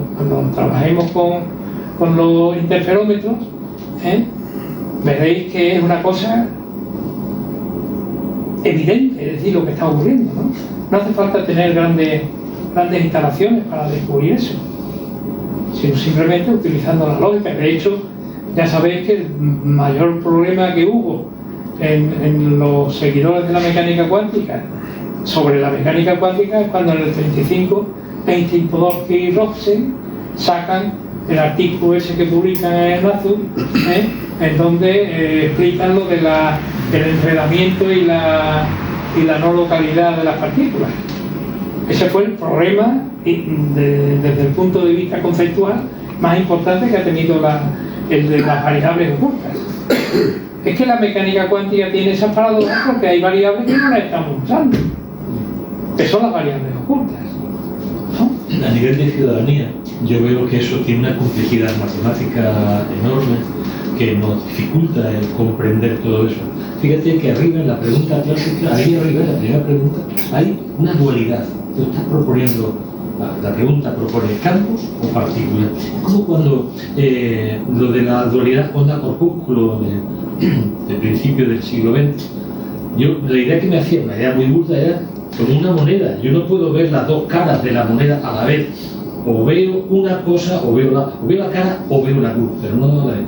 trabajemos con los interferómetros, veréis que es una cosa evidente, es decir, lo que está ocurriendo, ¿no? No hace falta tener grandes instalaciones para descubrir eso, sino simplemente utilizando la lógica. De hecho, ya sabéis que el mayor problema que hubo en los seguidores de la mecánica cuántica sobre la mecánica cuántica es cuando en el 35 Einstein, Podolsky y Rosen sacan el artículo ese que publican en el Nature, en donde explican lo del enredamiento y la no localidad de las partículas. Ese fue el problema desde el punto de vista conceptual más importante que ha tenido el de las variables ocultas. Es que la mecánica cuántica tiene esas paradojas porque hay variables que no las estamos usando, que son las variables ocultas, ¿no? A nivel de ciudadanía, yo veo que eso tiene una complejidad matemática enorme que nos dificulta el comprender todo eso. Fíjate que arriba en la pregunta clásica, ahí arriba en la primera pregunta, hay una dualidad. Tú estás proponiendo, la pregunta propone campos o partículas. Es como cuando lo de la dualidad onda-corpúsculo de principio del siglo XX, la idea que me hacía, una idea muy burda, era como una moneda. Yo no puedo ver las dos caras de la moneda a la vez. O veo una cosa, o veo la cara, o veo la cruz, pero no a la vez.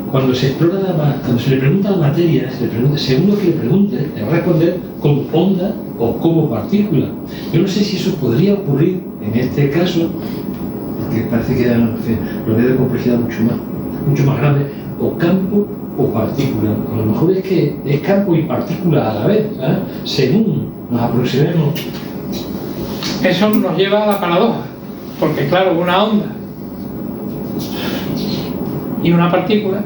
Cuando se explora cuando se le pregunta a la materia, según lo que le pregunte, le va a responder como onda o como partícula. Yo no sé si eso podría ocurrir en este caso, porque parece que lo veo de complejidad mucho más grande, o campo o partícula. A lo mejor es que es campo y partícula a la vez, ¿eh? Según nos aproximemos. Eso nos lleva a la paradoja, porque claro, una onda y una partícula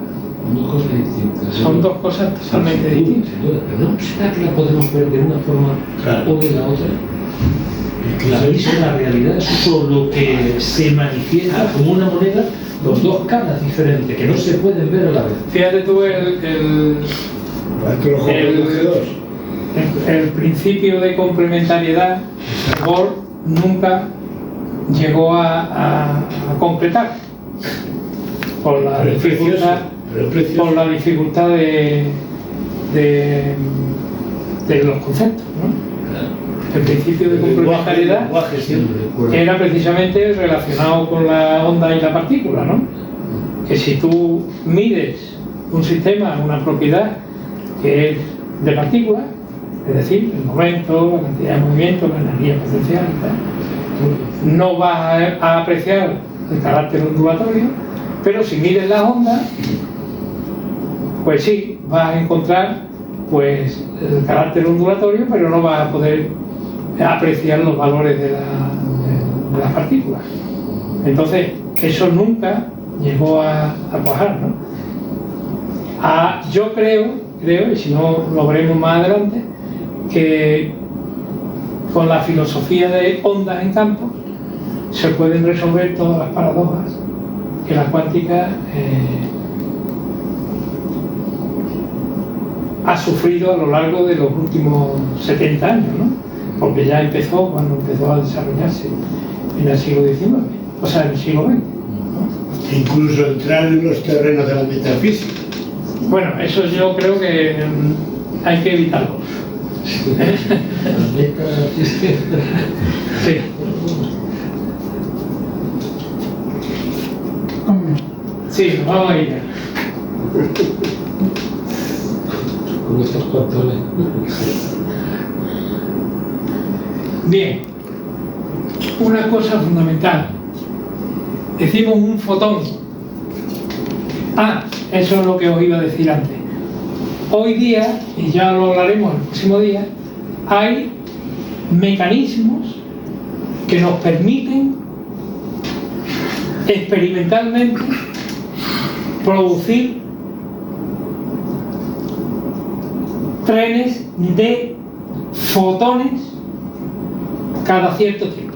Dos cosas distintas. son dos cosas totalmente distintas. Pero no será que la podemos ver de una forma o de la otra. La misma realidad es solo que se manifiesta como una moneda con dos caras diferentes que no se pueden ver a la vez. Fíjate tú el principio de complementariedad Bohr nunca llegó a concretar por la dificultad de los conceptos, ¿no? El principio de complementariedad era precisamente relacionado con la onda y la partícula, ¿no? Que si tú mides un sistema, una propiedad que es de partículas, es decir, el momento, la cantidad de movimiento, la energía potencial y tal, no vas a apreciar el carácter ondulatorio, pero si mides las ondas, pues sí, vas a encontrar pues el carácter ondulatorio, pero no vas a poder apreciar los valores de las partículas. Entonces, eso nunca llegó a cuajar, ¿no? Yo creo, y si no lo veremos más adelante, que con la filosofía de ondas en campo se pueden resolver todas las paradojas que la cuántica ha sufrido a lo largo de los últimos 70 años, ¿no? Porque ya empezó cuando empezó a desarrollarse en el siglo XIX, o sea, en el siglo XX, ¿no? Incluso entrar en los terrenos de la metafísica. Bueno, eso yo creo que hay que evitarlo. Sí. Sí, vamos a ir. Con estos controles. Bien, una cosa fundamental. Decimos un fotón. Eso es lo que os iba a decir antes. Hoy día, y ya lo hablaremos el próximo día, hay mecanismos que nos permiten experimentalmente producir trenes de fotones cada cierto tiempo.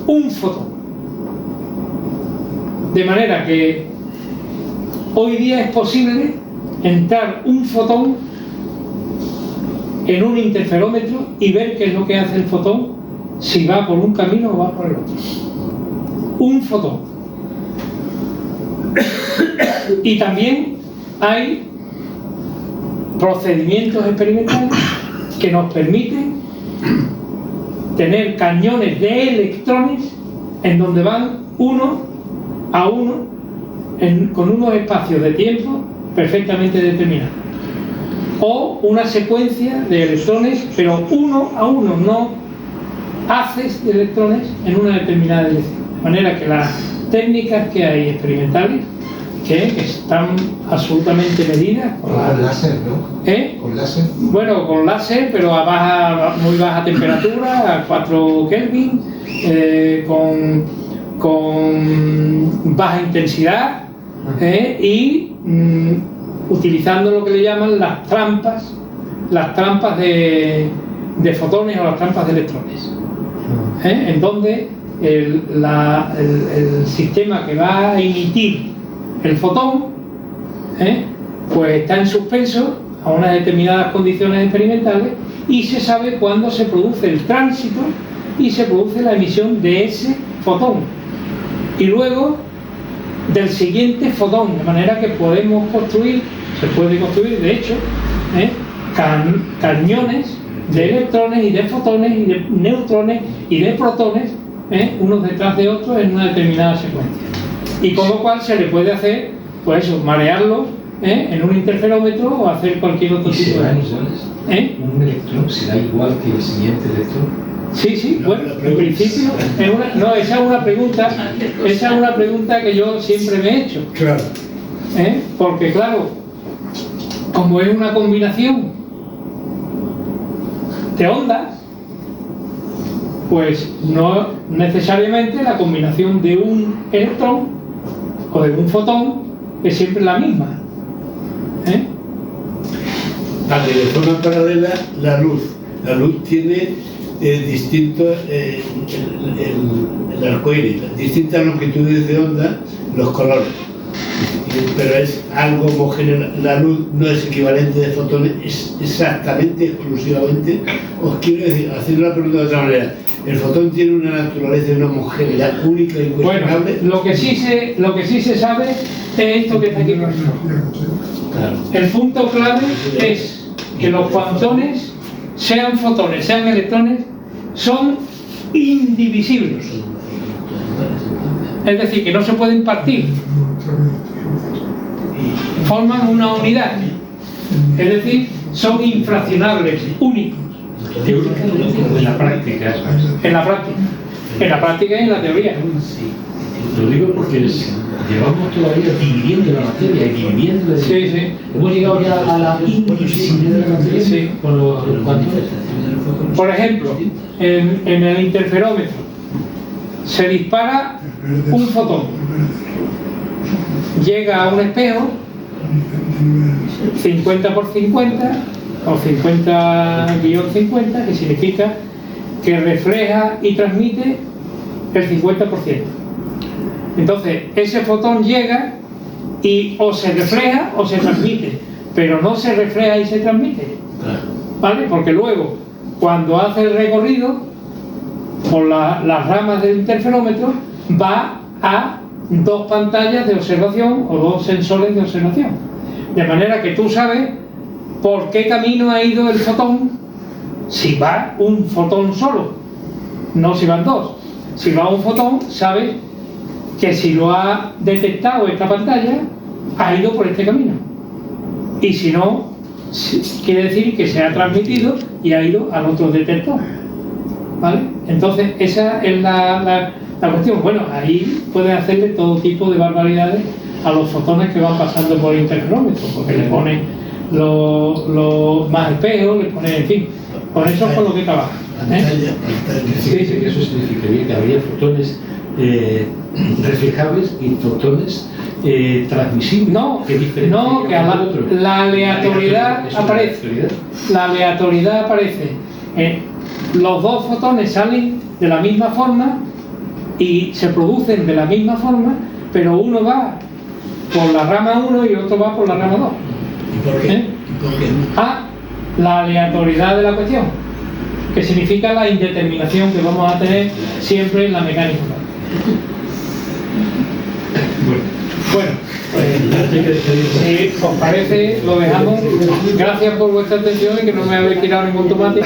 Un fotón. De manera que hoy día es posible entrar un fotón en un interferómetro y ver qué es lo que hace el fotón, si va por un camino o va por el otro. Un fotón. Y también hay procedimientos experimentales que nos permiten tener cañones de electrones en donde van uno a uno con unos espacios de tiempo perfectamente determinados, o una secuencia de electrones, pero uno a uno, no haces de electrones en una determinada dirección. De manera que las técnicas que hay experimentales, que están absolutamente medidas con láser, ¿no? Con láser. Bueno, con láser, pero a muy baja temperatura, a 4 Kelvin, con baja intensidad, y utilizando lo que le llaman las trampas de fotones o las trampas de electrones, en donde el sistema que va a emitir el fotón, pues está en suspenso a unas determinadas condiciones experimentales y se sabe cuándo se produce el tránsito y se produce la emisión de ese fotón y luego del siguiente fotón, de manera que se puede construir de hecho cañones de electrones y de fotones y de neutrones y de protones, unos detrás de otros en una determinada secuencia, y con lo cual se le puede hacer, pues eso, marearlos en un interferómetro o hacer cualquier otro tipo de cosas. ¿Un electrón será igual que el siguiente electrón? Sí, bueno, en principio esa es una pregunta que yo siempre me he hecho. Claro. Porque claro, como es una combinación de ondas, pues no necesariamente la combinación de un electrón o de un fotón es siempre la misma. Vale, de forma paralela, la luz tiene distintos, el arcoíris, distintas longitudes de onda, los colores. pero es algo homogéneo. La luz no es equivalente de fotones, es exactamente, exclusivamente. Os quiero decir, haciendo la pregunta de otra manera, el fotón tiene una naturaleza y una homogeneidad única y incuestionable. Bueno, lo que sí se sabe es esto que está aquí. Claro. El punto clave es que los cuantones, sean fotones, sean electrones, son indivisibles. Es decir, que no se pueden partir. Forman una unidad. Es decir, son infraccionables, únicos. En la práctica. En la práctica. En la práctica y en la teoría. Lo digo porque llevamos todavía dividiendo la materia y dividiendo. Sí, sí. Hemos llegado ya a la indivisibilidad de la materia, Sí. Con los cuantos. Por ejemplo, en el interferómetro se dispara un fotón, llega a un espejo 50 por 50 o 50-50, que significa que refleja y transmite el 50%. Entonces, ese fotón llega y o se refleja o se transmite, pero no se refleja y se transmite, ¿vale? Porque luego, cuando hace el recorrido por las ramas del interferómetro, va a dos pantallas de observación o dos sensores de observación. De manera que tú sabes por qué camino ha ido el fotón, si va un fotón solo, no si van dos. Si va un fotón, sabes que si lo ha detectado esta pantalla, ha ido por este camino. Y si no, quiere decir que se ha transmitido y ha ido al otro detector. ¿Vale? Entonces, esa es la cuestión. Bueno, ahí puedes hacerle todo tipo de barbaridades a los fotones que van pasando por el interferómetro, porque le ponen los más espejos, le ponen, en fin, con eso es con lo que trabaja. Sí, que eso significaría que habría fotones reflejables y fotones transmisibles. No, que la aleatoriedad aparece. La aleatoriedad aparece. Los dos fotones salen de la misma forma y se producen de la misma forma, pero uno va por la rama 1 y otro va por la rama 2. ¿Y por qué? La aleatoriedad de la cuestión, que significa la indeterminación que vamos a tener siempre en la mecánica. Bueno, si os parece, lo dejamos. Gracias por vuestra atención y que no me habéis tirado ningún tomate.